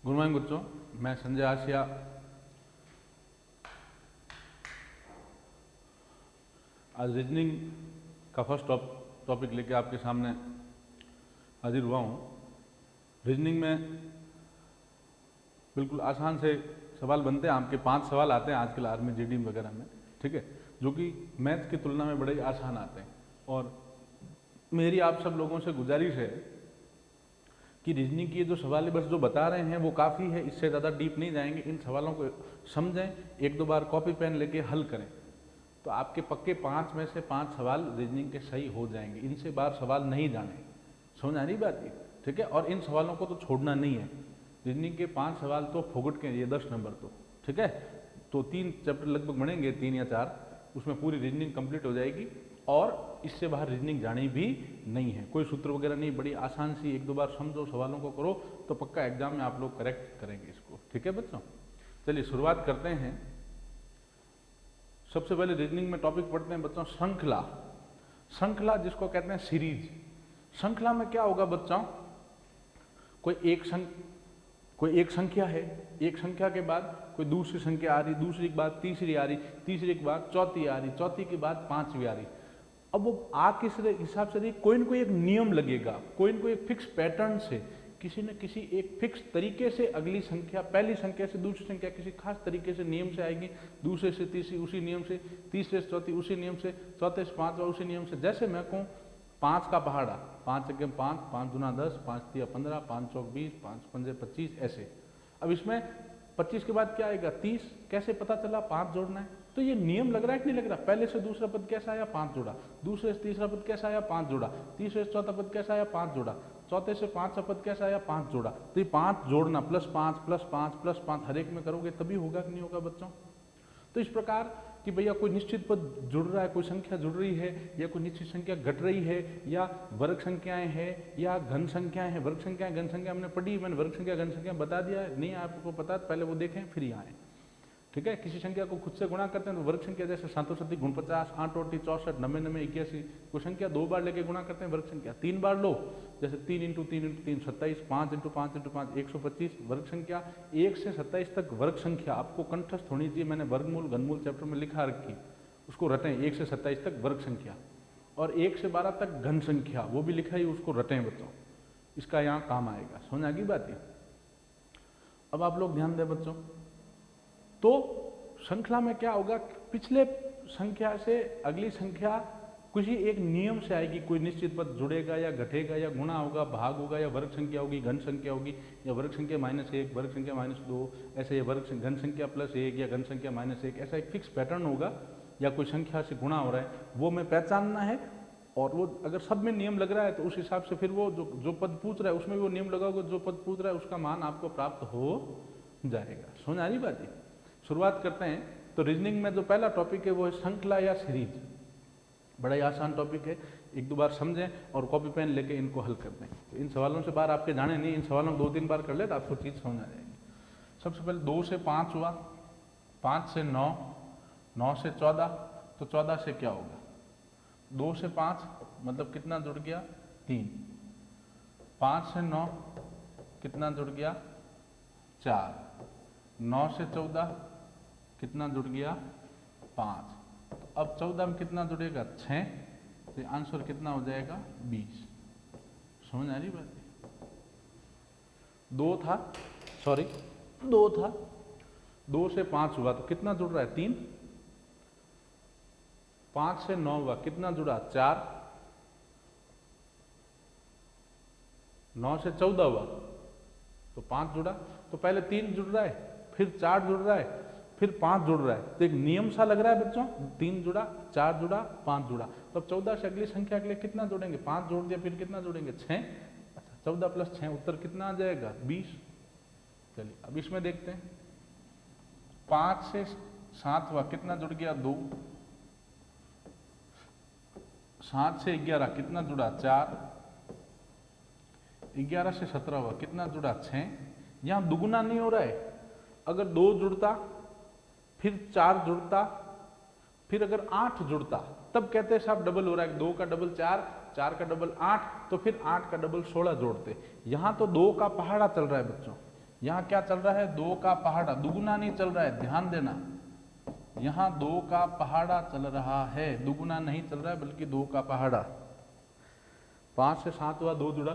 Good morning बच्चों, मैं संजय आसिया आज रीजनिंग का फर्स्ट टॉपिक लेके आपके सामने हाजिर हुआ हूँ। रीजनिंग में बिल्कुल आसान से सवाल बनते हैं, आपके 5 सवाल आते हैं आजकल आर्मी जीडी वगैरह में, ठीक है, जो कि मैथ की तुलना में बड़े आसान आते हैं। और मेरी आप सब लोगों से गुजारिश है कि रीजनिंग की ये जो सवाल है बस जो बता रहे हैं वो काफ़ी है, इससे ज़्यादा डीप नहीं जाएंगे। इन सवालों को समझें, एक दो बार कॉपी पेन लेके हल करें तो आपके पक्के 5 में से 5 सवाल रीजनिंग के सही हो जाएंगे। इनसे बाहर सवाल नहीं जाने, समझ आ रही बात ये, ठीक है। और इन सवालों को तो छोड़ना नहीं है। रीजनिंग के 5 सवाल तो फोगट के, ये 10 नंबर तो, ठीक है। तो 3 चैप्टर लगभग बनेंगे, 3 या 4, उसमें पूरी रीजनिंग कंप्लीट हो जाएगी और इससे बाहर रीजनिंग जानी भी नहीं है। कोई सूत्र वगैरह नहीं, बड़ी आसान सी, एक दो बार समझो, सवालों को करो तो पक्का एग्जाम में आप लोग करेक्ट करेंगे इसको, ठीक है बच्चों। चलिए शुरुआत करते हैं। सबसे पहले रीजनिंग में टॉपिक पढ़ते हैं बच्चों, श्रृंखला। श्रृंखला जिसको कहते हैं सीरीज। श्रृंखला में क्या होगा बच्चों, कोई एक संख्या है, एक संख्या के बाद कोई दूसरी संख्या आ रही, दूसरी के बाद तीसरी आ रही, तीसरी के बाद चौथी आ रही, चौथी के बाद पांचवी आ रही। अब वो आ किस हिसाब से रही, कोई न कोई एक नियम लगेगा, कोई न कोई एक फिक्स पैटर्न से, किसी न किसी एक फिक्स तरीके से अगली संख्या, पहली संख्या से दूसरी संख्या किसी खास तरीके से नियम से आएगी, दूसरे से तीसरी उसी नियम से, तीसरे से चौथी उसी नियम से, चौथे से पांचवा उसी नियम से। जैसे मैं कहूँ 5 का पहाड़ा, 5 एकम 5, 5 दूना 10, 5 तिया 15, 5 चौक 20, 5 पंजे 25, ऐसे। अब इसमें 25 के बाद क्या आएगा, 30। कैसे पता चला, 5 जोड़ना है, तो ये नियम लग रहा है कि नहीं लग रहा। पहले से दूसरा पद कैसा आया, 5 जोड़ा, दूसरे से तीसरा पद कैसा आया, 5 जोड़ा, तीसरे से चौथा पद कैसा आया, 5 जोड़ा, चौथे से पांचवा पद कैसा आया, 5 जोड़ा। तो ये 5 जोड़ना प्लस 5 प्लस 5 प्लस 5 हर एक में करोगे तभी होगा कि नहीं होगा बच्चों। तो इस प्रकार कि भैया कोई निश्चित पद जुड़ रहा है, कोई संख्या जुड़ रही है, या कोई निश्चित संख्या घट रही है, या वर्ग संख्याएं हैं या घन संख्याएं हैं। वर्ग संख्या घन संख्या हमने पढ़ी, मैंने वर्ग संख्या घन संख्या बता दिया है, नहीं आपको पता पहले वो देखें फिर यहाँ आए, ठीक है। किसी संख्या को खुद से गुणा करते हैं तो वर्ग संख्या, जैसे 7 गुण 50, 8 8 64 90 90 81। कोई संख्या 2 बार लेके गुणा करते हैं, वर्ग संख्या 3 बार लो, जैसे 3 × 3 × 3 27, 5 × 5 × 5 125। वर्ग संख्या 1 से 27 तक वर्ग संख्या आपको कंठस्थ होनी चाहिए। मैंने वर्गमूल घनमूल चैप्टर में लिखा रखी, उसको रटें। 1 से 27 तक वर्ग संख्या और 1 से 12 तक घन संख्या, वो भी लिखा ही, उसको रटें बच्चों, इसका यहाँ काम आएगा। समझ आ गई बात है। अब आप लोग ध्यान दें बच्चों, तो श्रृंखला में क्या होगा, पिछले संख्या से अगली संख्या किसी एक नियम से आएगी। कोई निश्चित पद जुड़ेगा या घटेगा या गुणा होगा, भाग होगा, या वर्ग संख्या होगी, घन संख्या होगी, या वर्ग संख्या -1, वर्ग संख्या -2, ऐसे, या वर्ग घन संख्या +1 या घन संख्या -1, ऐसा एक फिक्स पैटर्न होगा। या कोई संख्या से गुणा हो रहा है, वो मैं पहचानना है। और वो अगर सब में नियम लग रहा है तो उस हिसाब से फिर वो जो पद पूछ रहा है उसमें भी वो नियम लगाओगे, जो पद पूछ रहा है उसका मान आपको प्राप्त हो जाएगा। समझ आ रही बात है। शुरुआत करते हैं। तो रीजनिंग में जो पहला टॉपिक है वो है श्रृंखला या सीरीज। बड़ा ही आसान टॉपिक है, एक दो बार समझें और कॉपी पेन लेके इनको हल कर दें। तो इन सवालों से बाहर आपके जाने नहीं, इन सवालों को 2-3 बार कर ले तो आपको चीज़ समझ आ जाएगी। सबसे पहले 2 से 5 हुआ, 5 से 9, 9 से 14, तो 14 से क्या होगा, 2 से 5 मतलब कितना जुड़ गया, 3, 5 से 9 कितना जुड़ गया, 4, 9 से 14 कितना जुड़ गया, 5। तो अब 14 में कितना जुड़ेगा, 6, तो आंसर कितना हो जाएगा, 20। समझ आ रही बात है। 2 था, 2 से 5 हुआ तो कितना जुड़ रहा है, 3, 5 से 9 हुआ कितना जुड़ा, 4, 9 से 14 हुआ तो 5 जुड़ा। तो पहले 3 जुड़ रहा है, फिर 4 जुड़ रहा है, फिर 5 जुड़ रहा है। तो एक नियम सा लग रहा है बच्चों, 3 जुड़ा, 4 जुड़ा, 5 जुड़ा। तो अब 14 से अगली संख्या के लिए कितना जोड़ेंगे, 5 जोड़ दिया, फिर कितना जोड़ेंगे, 6। अच्छा, 14 + 6 उत्तर कितना आ जाएगा, 20। चलिए अब इसमें देखते हैं। 5 से 7 हुआ कितना जुड़ गया, 2, 7 से 11 कितना जुड़ा, 4, 11 से 17 हुआ कितना जुड़ा, 6। यहाँ दुगुना नहीं हो रहा है। अगर 2 जुड़ता, फिर 4 जुड़ता, फिर अगर 8 जुड़ता, तब कहते हैं साहब डबल हो रहा है। 2 का डबल 4, 4 का डबल 8, तो फिर 8 का डबल 16 जोड़ते। यहाँ तो 2 का पहाड़ा चल रहा है बच्चों, यहाँ क्या चल रहा है, 2 का पहाड़ा, दुगुना नहीं चल रहा है, ध्यान देना, यहाँ 2 का पहाड़ा चल रहा है, दुगुना नहीं चल रहा है बल्कि 2 का पहाड़ा। 5 से 7 हुआ 2 जुड़ा,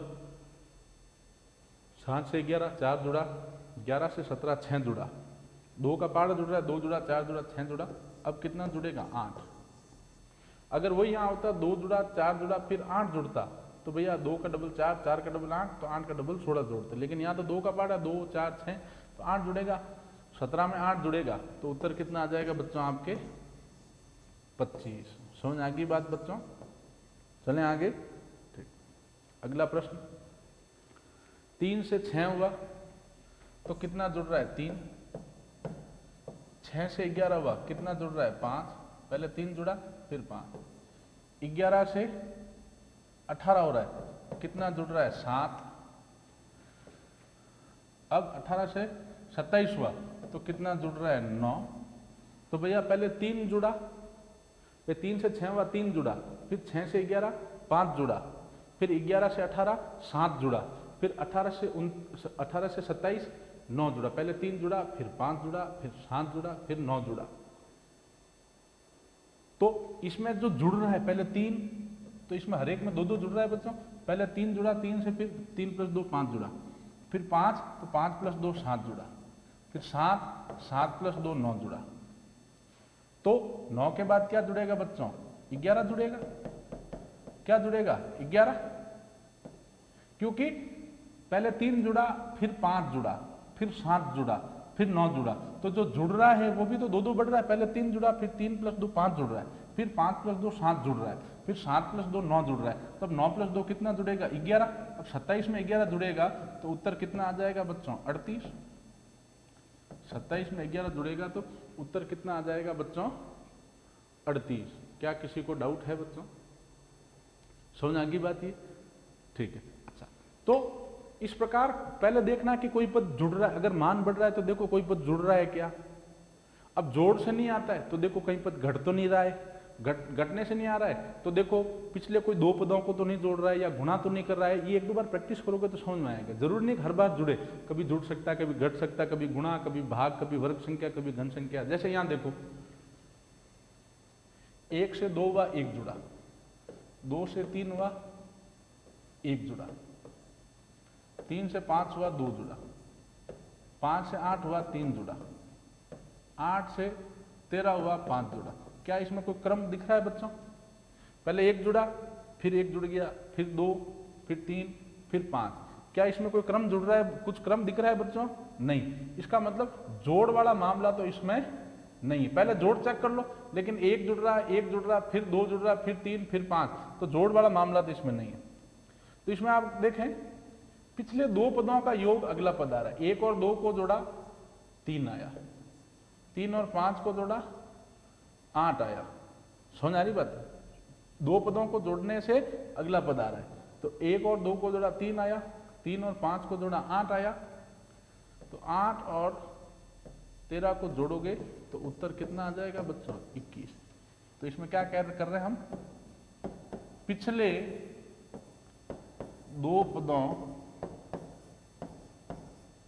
7 से 11 4 जुड़ा, 11 से 17 6 जुड़ा, 2 का पहाड़ा जुड़ रहा है, 2 जुड़ा 4 जुड़ा 6 जुड़ा, अब कितना जुड़ेगा 8। अगर वही यहाँ होता 2 जुड़ा 4 जुड़ा फिर 8 जुड़ता तो भैया 2 का डबल 4, 4 का डबल 8, तो 8 का डबल 16 जोड़ते, लेकिन यहाँ तो 2 का पहाड़ा 2 4 6 तो 8 जुड़ेगा, 17 में 8 जुड़ेगा तो उत्तर कितना आ जाएगा बच्चों आपके 25। समझ आ गई बात बच्चों, चलें आगे। ठीक, अगला प्रश्न, 3 से 6 हुआ तो कितना जुड़ रहा है 3, 6 से 11 हुआ कितना जुड़ रहा है 5, पहले 3 जुड़ा फिर 5, 11 से 18 हो रहा है कितना जुड़ रहा है 7, अब 18 से 27 हुआ तो कितना जुड़ रहा है 9, तो भैया पहले 3 जुड़ा, फिर 3 से 6 हुआ 3 जुड़ा, फिर 6 से 11 5 जुड़ा, फिर 11 से 18 7 जुड़ा, फिर 18 से 27 9 जुड़ा, पहले 3 जुड़ा फिर 5 जुड़ा फिर 7 जुड़ा फिर 9 जुड़ा। तो इसमें जो जुड़ रहा है पहले 3, तो इसमें हर एक में 2 2 जुड़ रहा है बच्चों, पहले 3 जुड़ा, 3 से फिर 3 + 2 5 जुड़ा, फिर 5 तो 5 + 2 7 जुड़ा, फिर 7 7 + 2 9 जुड़ा, तो 9 के बाद क्या जुड़ेगा बच्चों 11 जुड़ेगा, क्या जुड़ेगा 11, क्योंकि पहले 3 जुड़ा फिर 5 जुड़ा फिर 7 जुड़ा फिर 9 जुड़ा, तो जो जुड़ रहा है वो भी तो 2 2 बढ़ रहा है, पहले 3 जुड़ा फिर 3 + 2 5 जुड़ रहा है, फिर 5 + 2 7 जुड़ रहा है, फिर 7 + 2 9 जुड़ रहा है, तब 9 + 2 कितना जुड़ेगा 11, अब 27 में 11 जुड़ेगा तो उत्तर कितना आ जाएगा बच्चों 38, 27 में 11 जुड़ेगा तो उत्तर कितना आ जाएगा बच्चों 38। क्या किसी को डाउट है बच्चों, समझ आ गई बात ये, ठीक है। अच्छा, तो इस प्रकार पहले देखना कि कोई पद जुड़ रहा है, अगर मान बढ़ रहा है तो देखो कोई पद जुड़ रहा है क्या, अब जोड़ से नहीं आता है तो देखो कहीं पद घट तो नहीं रहा है, घटने से नहीं आ रहा है तो देखो पिछले कोई 2 पदों को तो नहीं जोड़ रहा है या गुणा तो नहीं कर रहा है, ये 1 2 बार प्रैक्टिस करोगे तो समझ में आएगा, जरूरी नहीं हर बार जुड़े, कभी जुड़ सकता है कभी घट सकता है, कभी गुणा कभी भाग कभी वर्ग संख्या कभी घन संख्या। जैसे यहां देखो 1 से 2 हुआ 1 जुड़ा, 2 से 3 हुआ 1 जुड़ा, 3 से 5 हुआ 2 जुड़ा, 5 से 8 हुआ 3 जुड़ा, 8 से 13 हुआ 5 जुड़ा। क्या इसमें कोई क्रम दिख रहा है बच्चों, पहले 1 जुड़ा फिर 1 जुड़ गया फिर 2 फिर 3 फिर 5, क्या इसमें कोई क्रम जुड़ रहा है, कुछ क्रम दिख रहा है बच्चों, नहीं, इसका मतलब जोड़ वाला मामला तो इसमें नहीं। पहले जोड़ चेक कर लो, लेकिन 1 जुड़ रहा है 1 जुड़ रहा है फिर 2 जुड़ रहा है फिर 3 फिर 5, तो जोड़ वाला मामला तो इसमें नहीं है। तो इसमें आप देखें पिछले 2 पदों का योग अगला पद आ रहा है, 1 और 2 को जोड़ा 3 आया, 3 और 5 को जोड़ा 8 आया, समझ आ रही बात, 2 पदों को जोड़ने से अगला पद आ रहा है, तो 1 और 2 को जोड़ा 3 आया, 3 और 5 को जोड़ा 8 आया, तो 8 और 13 को जोड़ोगे तो उत्तर कितना आ जाएगा बच्चों 21। तो इसमें क्या कर रहे हैं हम, पिछले 2 पदों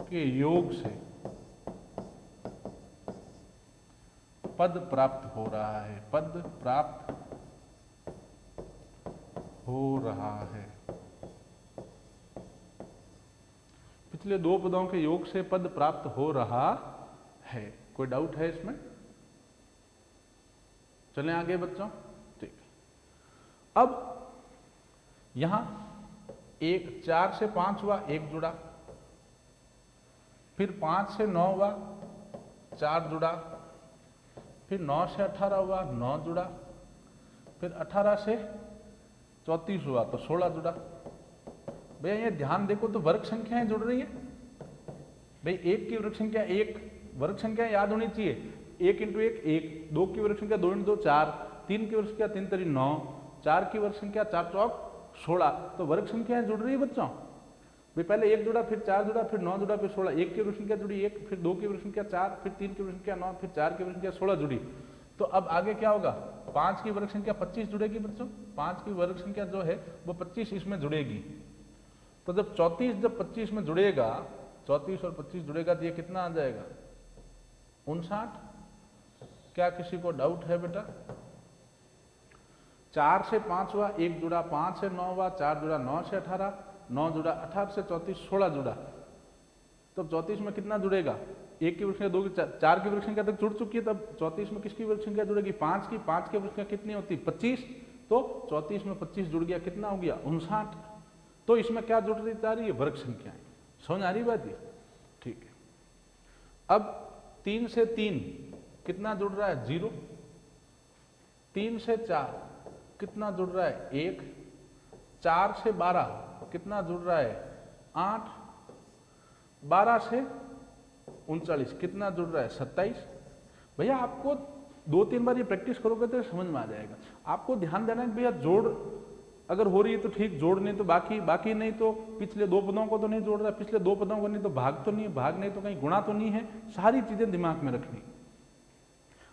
के योग से पद प्राप्त हो रहा है, पद प्राप्त हो रहा है, पिछले 2 पदों के योग से पद प्राप्त हो रहा है। कोई डाउट है इसमें, चलें आगे बच्चों, ठीक। अब यहां 4 से 5 हुआ 1 जुड़ा, फिर 5 से 9 हुआ 4 जुड़ा, फिर 9 से 18 हुआ 9 जुड़ा, फिर 18 से 34 हुआ तो 16 जुड़ा। भैया ये ध्यान देखो तो वर्ग संख्याएं जुड़ रही है, भाई 1 की वर्ग संख्या 1, वर्ग संख्या याद होनी चाहिए, 1 × 1 1, 2 की वर्ग संख्या 2 × 2 4, 3 की वर्ग संख्या 3 × 9, 4 की वर्ग संख्या 4 चौक 16, तो वर्ग संख्याएं जुड़ रही है बच्चों। भाई पहले 1 जुड़ा फिर 4 जुड़ा फिर 9 जुड़ा फिर 16, 1 की वर्ग संख्या जुड़ी 1, फिर 2 की वर्ग संख्या 4, फिर 3 की वर्ग संख्या 9, फिर 4 की वर्ग संख्या 16 जुड़ी। तो अब आगे क्या होगा, 5 की वर्ग संख्या 25 जुड़ेगी बच्चों, 5 की वर्ग संख्या जो है वो 25 इसमें जुड़ेगी। तो जब 34 जब 25 में जुड़ेगा 34 और 25 जुड़ेगा तो ये कितना आ जाएगा 59। क्या किसी को डाउट है बेटा? 4 से 5 हुआ, 1 जुड़ा, 5 से 9 हुआ, 4 जुड़ा, 9 से 18, 9 जुड़ा, 18 से 34, 16 जुड़ा। तो 34 में कितना जुड़ेगा? 1 की वृक्ष संख्या, 2 की, 4 की वृक्ष संख्या तक जुड़ चुकी है, तब 34 में किसकी वृक्ष संख्या जुड़ेगी? 5 की। 5 की वृक्ष संख्या कितनी होती? 25। तो 34 में 25 जुड़ गया, कितना हो गया? 59। तो इसमें क्या जुड़ रही जा रही है? वर्ग संख्याएं। समझ आ रही बात ये? ठीक है। अब 3 से 3 कितना जुड़ रहा है? 0। 3 से 4 कितना जुड़ रहा है? 1। 4 से 12 कितना जुड़ रहा है? 8। 12 से 39 कितना जुड़ रहा है? 27। भैया आपको 2-3 बार ये प्रैक्टिस करोगे तो समझ में आ जाएगा। आपको ध्यान देना है कि भैया जोड़ अगर हो रही है तो ठीक, जोड़ नहीं तो बाकी नहीं तो पिछले 2 पदों को तो नहीं जोड़ रहा, पिछले 2 पदों को नहीं तो भाग तो नहीं, भाग नहीं तो कहीं गुणा तो नहीं है। सारी चीजें दिमाग में रखनी।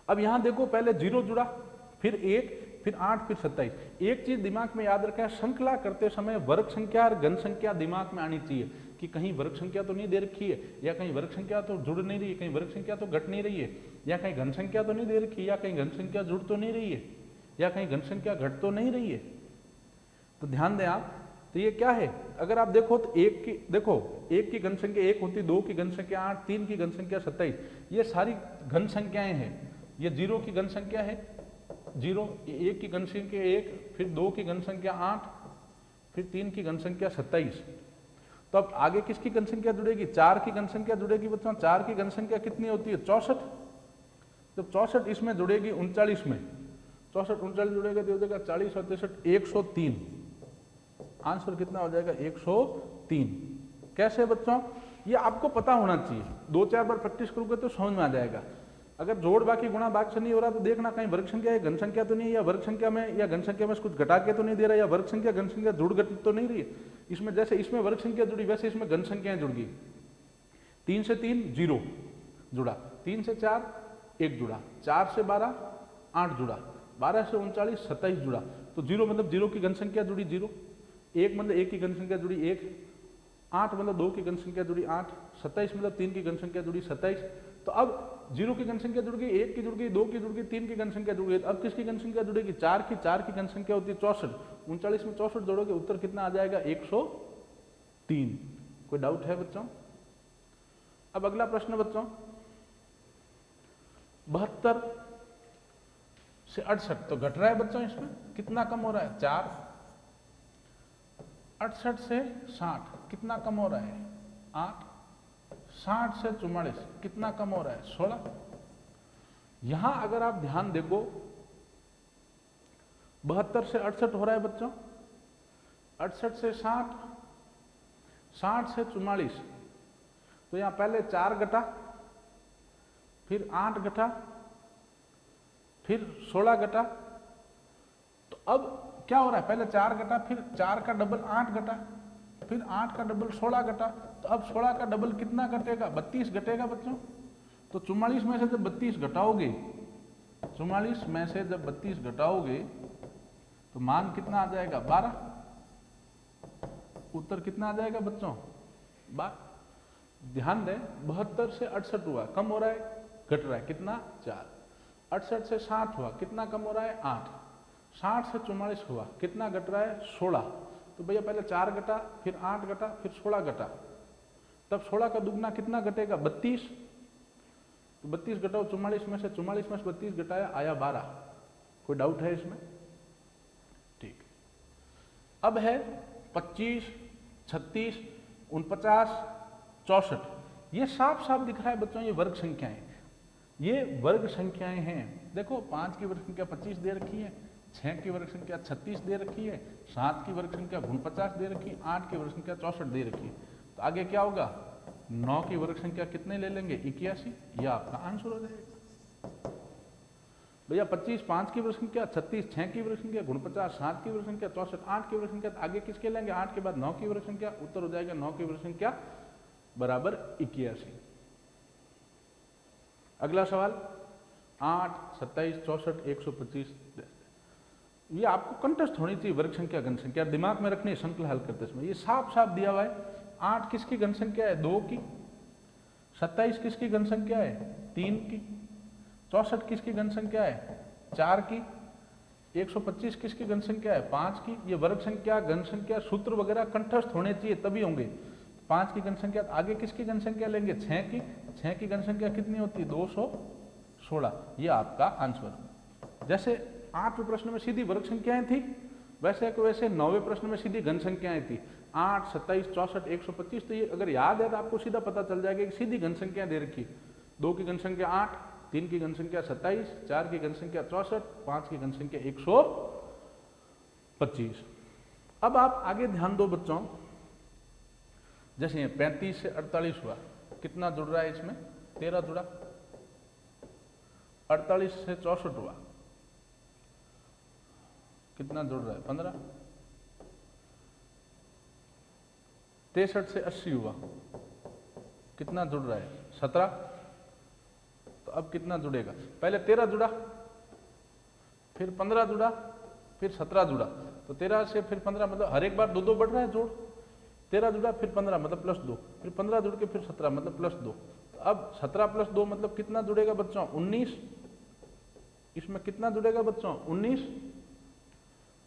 अब यहां देखो, पहले 0 जुड़ा, फिर 1, फिर 8, फिर 27। एक चीज दिमाग में याद रखा है, श्रृंखला करते समय वर्ग संख्या और घन संख्या दिमाग में आनी चाहिए कि कहीं वर्ग संख्या तो नहीं दे रखी है, या कहीं वर्ग संख्या तो जुड़ नहीं रही है, कहीं वर्ग संख्या तो घट नहीं रही है, या कहीं घन संख्या तो नहीं दे रखी है, या कहीं घन संख्या जुड़ तो नहीं रही है, या कहीं घन संख्या घट तो नहीं रही है। तो ध्यान दें आप। तो ये क्या है? अगर आप देखो तो 1 की घन संख्या 1 होती, 2 की घन संख्या 8, 3 की घन संख्या 27। ये सारी घन संख्याएं हैं। ये 0 की घन संख्या है 0, 1 की घन संख्या 1, फिर 2 की घन संख्या 8, फिर 3 की घन संख्या 27। तो अब आगे किसकी घन संख्या जुड़ेगी? 4 की घन संख्या जुड़ेगी बच्चों। 4 की घन संख्या कितनी होती है? 64। तो 64 इसमें जुड़ेगी 39 में। 64 39 जुड़ेगा तो हो जाएगा 40 और 63 103। आंसर कितना हो जाएगा? 103। कैसे बच्चों? ये आपको पता होना चाहिए। 2-4 बार प्रैक्टिस करोगे तो समझ में आ जाएगा। अगर जोड़ बाकी गुणा भाग से नहीं हो रहा तो देखना कहीं वर्ग संख्या या घन संख्या तो नहीं है, या वर्ग संख्या में या घन संख्या में कुछ घटा के तो नहीं दे रहा, या वर्ग संख्या घन संख्या जुड़ घट तो नहीं रही है। इसमें जैसे इसमें वर्ग संख्या जुड़ी वैसे इसमें घन संख्याएं जुड़ गई। 3 से 3 0 जुड़ा, 3 से 4 1 जुड़ा, 4 से 12 8 जुड़ा, 12 से 39 27 जुड़ा। तो 0 मतलब 0 की घन संख्या जुड़ी 0, 1 मतलब 1 की घन संख्या जुड़ी 1, 8 मतलब 2 की घन संख्या जुड़ी 8, 27 मतलब 3 की घन संख्या जुड़ी 27। तो अब 0 की घन संख्या जुड़ गई, 1 की जुड़ गई, 2 की जुड़ गई, 3 की घन संख्या जुड़ गई। अब किसकी घन संख्या जुड़ेगी? 4 की। 4 की घन संख्या होती है 64। 39 में 64 जोड़ोगे, उत्तर कितना आ जाएगा? 103। कोई डाउट है बच्चों? अब अगला प्रश्न बच्चों, 72 से 68 तो घट रहा है बच्चों। इसमें कितना कम हो रहा है? 4। 68 से 60 कितना कम हो रहा है? 8। 60 से 44 कितना कम हो रहा है? 16। यहां अगर आप ध्यान देखो, 72 से 68 हो रहा है बच्चों, 68 से 60, 60 से 44। तो यहां पहले 4 घटा, फिर 8 घटा, फिर 16 घटा। तो अब क्या हो रहा है? पहले 4 घटा, फिर 4 का डबल 8 घटा, फिर 8 का डबल 16 घटा। तो अब 16 का डबल कितना घटेगा? 32 घटेगा बच्चों। तो 44 में से जब 32 घटाओगे, 44 में से जब 32 घटाओगे तो मान कितना आ जाएगा? 12। उत्तर कितना आ जाएगा बच्चों? 12। ध्यान दें, 72 से 68 हुआ, कम हो रहा है, घट रहा है, कितना? 4। 68 से 60 हुआ, कितना कम हो रहा है? 8। 60 से 44 हुआ, कितना घट रहा है? 16। तो भैया पहले 4 घटा, फिर 8 घटा, फिर 16 घटा। तब 16 का दुगना कितना घटेगा? 32। तो 32 घटाओ 44 में से, 44 में से 32 घटाया, आया 12। कोई डाउट है इसमें? ठीक। अब है 25, 36, 49, 64। ये साफ साफ दिख रहा है बच्चों, ये वर्ग संख्याएं, ये वर्ग संख्याएं हैं। देखो 5 की वर्ग संख्या 25 दे रखी है, 6 की वर्ग संख्या 36 दे रखी है, 7 की वर्ग संख्या 49 दे रखी है, 8 की वर्ग संख्या 64 दे रखी है। तो आगे क्या होगा? 9 की वर्ग संख्या कितने ले लेंगे? 81। यह आपका आंसर हो जाएगा भैया। 25 5 की वर्ग संख्या, 36 6 की वर्ग संख्या, 49 7 की वर्ग संख्या, 64 8 की वर्ग संख्या। तो आगे किसके लेंगे? 8 के बाद 9 की वर्ग संख्या। उत्तर हो जाएगा 9 की वर्ग संख्या बराबर 81। अगला सवाल 8, 27, 64, 125। ये आपको कंठस्थ होनी चाहिए वर्ग संख्या घन संख्या, दिमाग में रखनी है श्रृंखला हल करते समय। ये साफ साफ दिया हुआ है। 8 किसकी घन संख्या है? 2 की। 27 किसकी घन संख्या है? 3 की। 64 किसकी घन संख्या है? 4 की। 125 किसकी घन संख्या है? 5 की। ये वर्ग संख्या, घन संख्या, सूत्र वगैरह कंठस्थ होने चाहिए तभी होंगे। 5 की घन संख्या। आगे किसकी घन संख्या लेंगे? 6 की। 6 की घन संख्या कितनी होती है? 216। ये आपका आंसर। जैसे 8वें प्रश्न में सीधी वर्ग संख्याएं थी, वैसे 9वें प्रश्न में सीधी घन संख्याएं थी। 8, 27, 64, 125। तो ये अगर याद है तो आपको सीधा पता चल जाएगा कि सीधी घन संख्या दे रखी। 2 की घन संख्या 8, 3 की घन संख्या 27, 4 की घन संख्या 64, 5 की घन संख्या 125। अब आप आगे ध्यान दो बच्चों, जैसे 35 से 48 हुआ, कितना जुड़ रहा है इसमें? 13 जुड़ा। 48 से 64 हुआ, कितना जुड़ रहा है? 15। 63 से 80 हुआ, कितना जुड़ रहा है? 17। तो अब कितना जुड़ेगा? पहले 13 जुड़ा, फिर 15 जुड़ा, फिर 17 जुड़ा। तो 13 से फिर 15 मतलब हर एक बार 2-2 बढ़ रहा है जोड़। 13 जुड़ा, फिर 15 मतलब +2, फिर 15 जुड़ के फिर 17 मतलब +2। तो अब 17 + 2 मतलब कितना जुड़ेगा बच्चों? 19। इसमें कितना जुड़ेगा बच्चों? 19।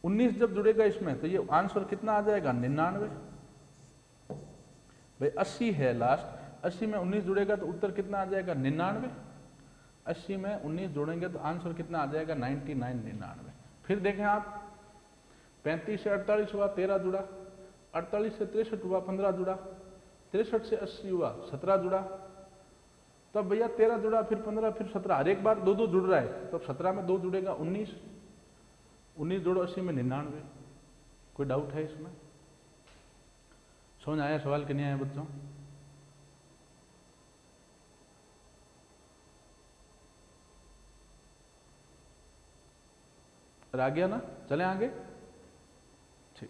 19 जब जुड़ेगा इसमें तो ये आंसर कितना आ जाएगा? 99। भाई 80 है लास्ट, 80 में 19 जुड़ेगा तो उत्तर कितना आ जाएगा? 99। 80 में 19 जोड़ेंगे तो आंसर कितना आ जाएगा? 99, 99। फिर देखें आप, 35 से 48 हुआ, 13 जुड़ा। 48 से 63 हुआ, 15 जुड़ा। 63 से 80 हुआ, 17 जुड़ा। तब भैया 13 जुड़ा, फिर 15, फिर 17, हर एक बार 2-2 जुड़ रहा है। तो 17 में 2 जुड़ेगा, 19। 19 जोड़ो 80 में 99। कोई डाउट है इसमें? समझ आया सवाल कि नहीं आया बच्चों? आ गया ना? चले आगे। ठीक।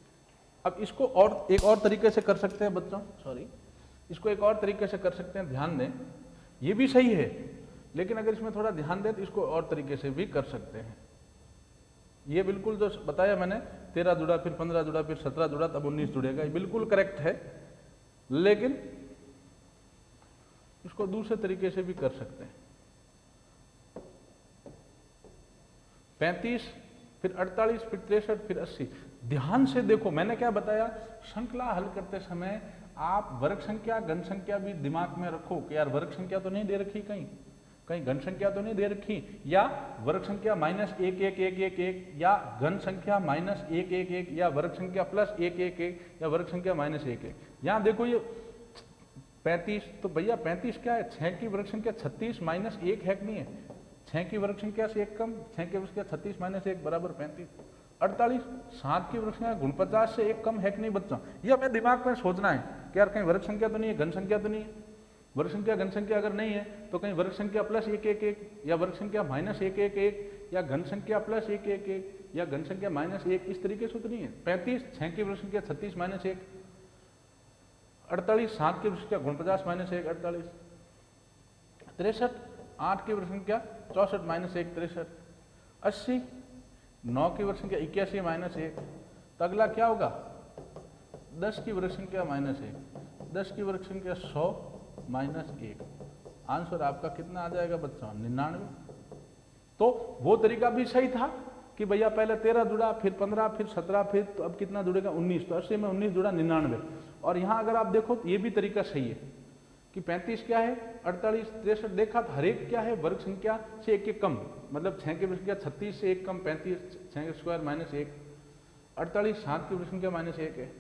अब इसको और एक और तरीके से कर सकते हैं बच्चों, सॉरी, इसको एक और तरीके से कर सकते हैं। ध्यान दें, ये भी सही है, लेकिन अगर इसमें थोड़ा ध्यान दें तो इसको और तरीके से भी कर सकते हैं। ये बिल्कुल जो बताया मैंने, 13 जुड़ा, फिर 15 जुड़ा, फिर 17 जुड़ा, तब 19 जुड़ेगा, ये बिल्कुल करेक्ट है। लेकिन इसको दूसरे तरीके से भी कर सकते हैं। 35, फिर 48, फिर 63, फिर 80। ध्यान से देखो, मैंने क्या बताया? श्रृंखला हल करते समय आप वर्ग संख्या, घन संख्या भी दिमाग में रखो कि यार वर्ग संख्या तो नहीं दे रखी, कहीं कहीं घन संख्या तो नहीं दे रखी, या वर्ग संख्या -11111, या घन संख्या -111, या वर्ग संख्या +111, या वर्ग संख्या -11। यहाँ देखो ये 35, तो भैया 35 क्या है? 6 की वर्ग संख्या 36 -1 है कि नहीं है? 6 की वर्ग संख्या से 1 कम, 6 की वर्ग संख्या 36 -1 बराबर 35। 48, 7 की वर्ग संख्या 49 से 1 कम है कि नहीं बच्चों? ये हमें दिमाग में सोचना है कि यार कहीं वर्ग संख्या तो नहीं है, घन संख्या तो नहीं है। वर्ग संख्या, घन संख्या अगर नहीं है तो कहीं वर्ग संख्या +111, या वर्ग संख्या -111, या घन संख्या +111, या घन संख्या -1, इस तरीके से तो नहीं है। 35, 6 की वर्ग संख्या 36 -1। 48, 7 की वर्ग संख्या 49 -1, 48। 63, 8 की वर्ग संख्या 64 -1, 63। 80, 9 की वर्ग संख्या 81 -1। तो अगला क्या होगा? 10 की वर्ग संख्या -1। 10 की वर्ग संख्या 100 -1। आंसर आपका कितना आ जाएगा बच्चों? 99। तो वो तरीका भी सही था कि भैया पहले 13 जुड़ा, फिर 15, फिर 17, फिर तो अब कितना जुड़ेगा? 19। तो 80 में 19 जुड़ा, 99। और यहाँ अगर आप देखो तो ये भी तरीका सही है कि 35 क्या है? 48, 63 देखा तो हर एक क्या है? वर्ग संख्या से 1 कम, मतलब 6 की वर्ग संख्या 36 से 1 कम, 35, 6 स्क्वायर -1। 48, 7 की वर्ग संख्या -1 है।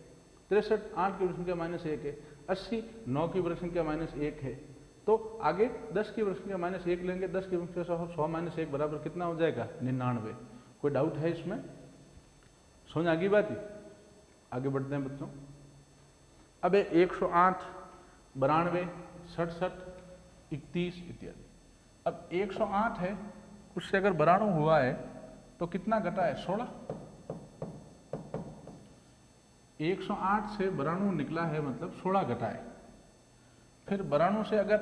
63, 8 की वर्ग संख्या -1 है। 80, 9 की वर्ग संख्या -1 है। तो आगे 10 की वर्ग संख्या -1 लेंगे, 10 की वर्ग संख्या 100 -1 बराबर कितना हो जाएगा? 99। कोई डाउट है इसमें? समझ आ गई बात? आगे बढ़ते हैं बच्चों। अब 108, 92, 67, 31 इत्यादि। अब 108 है, उससे अगर 92 हुआ है तो कितना घटा है? 16। 108 से 92 निकला है, मतलब 16 घटा है। फिर 92 से अगर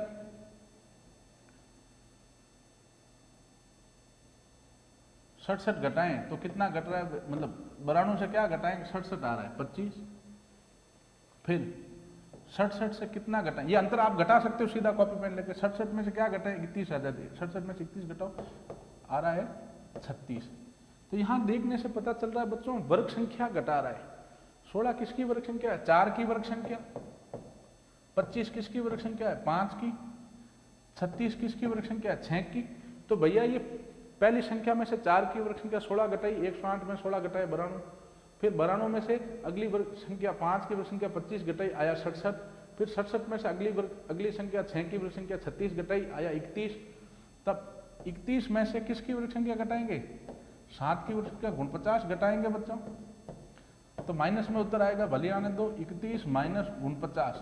67 घटाएं तो कितना घट रहा है? मतलब 92 से क्या घटाएंगे? 67 आ रहा है, 25। फिर 67 से कितना घटाएं, ये अंतर आप घटा सकते हो सीधा कॉपी पेन लेके। 67 में से क्या घटाएं, 31 आ जाती है। 67 में से 31 घटाओ, आ रहा है 36। तो यहाँ देखने से पता चल रहा है बच्चों वर्ग संख्या घटा रहा है। 16 किसकी वर्ग संख्या है, 4 की वर्ग संख्या। 25 किसकी वर्ग संख्या है, 5 की। 36 किसकी वर्ग संख्या है, 6 की। तो भैया ये पहली संख्या में से 4 की वर्ग संख्या 16 घटाई, 108 में 16 घटाए 92। फिर 92 में से अगली वर्ग संख्या 5 की वर्ग संख्या 25 घटाई, आया 67। फिर 67 में से अगली संख्या 6 की वर्ग संख्या 36 घटाई, आया 31। तब 31 में से किसकी वर्ग संख्या घटाएंगे, 7 की वर्ग संख्या 49 घटाएंगे बच्चों। तो माइनस में उत्तर आएगा, भले आने दो, 31 माइनस 49,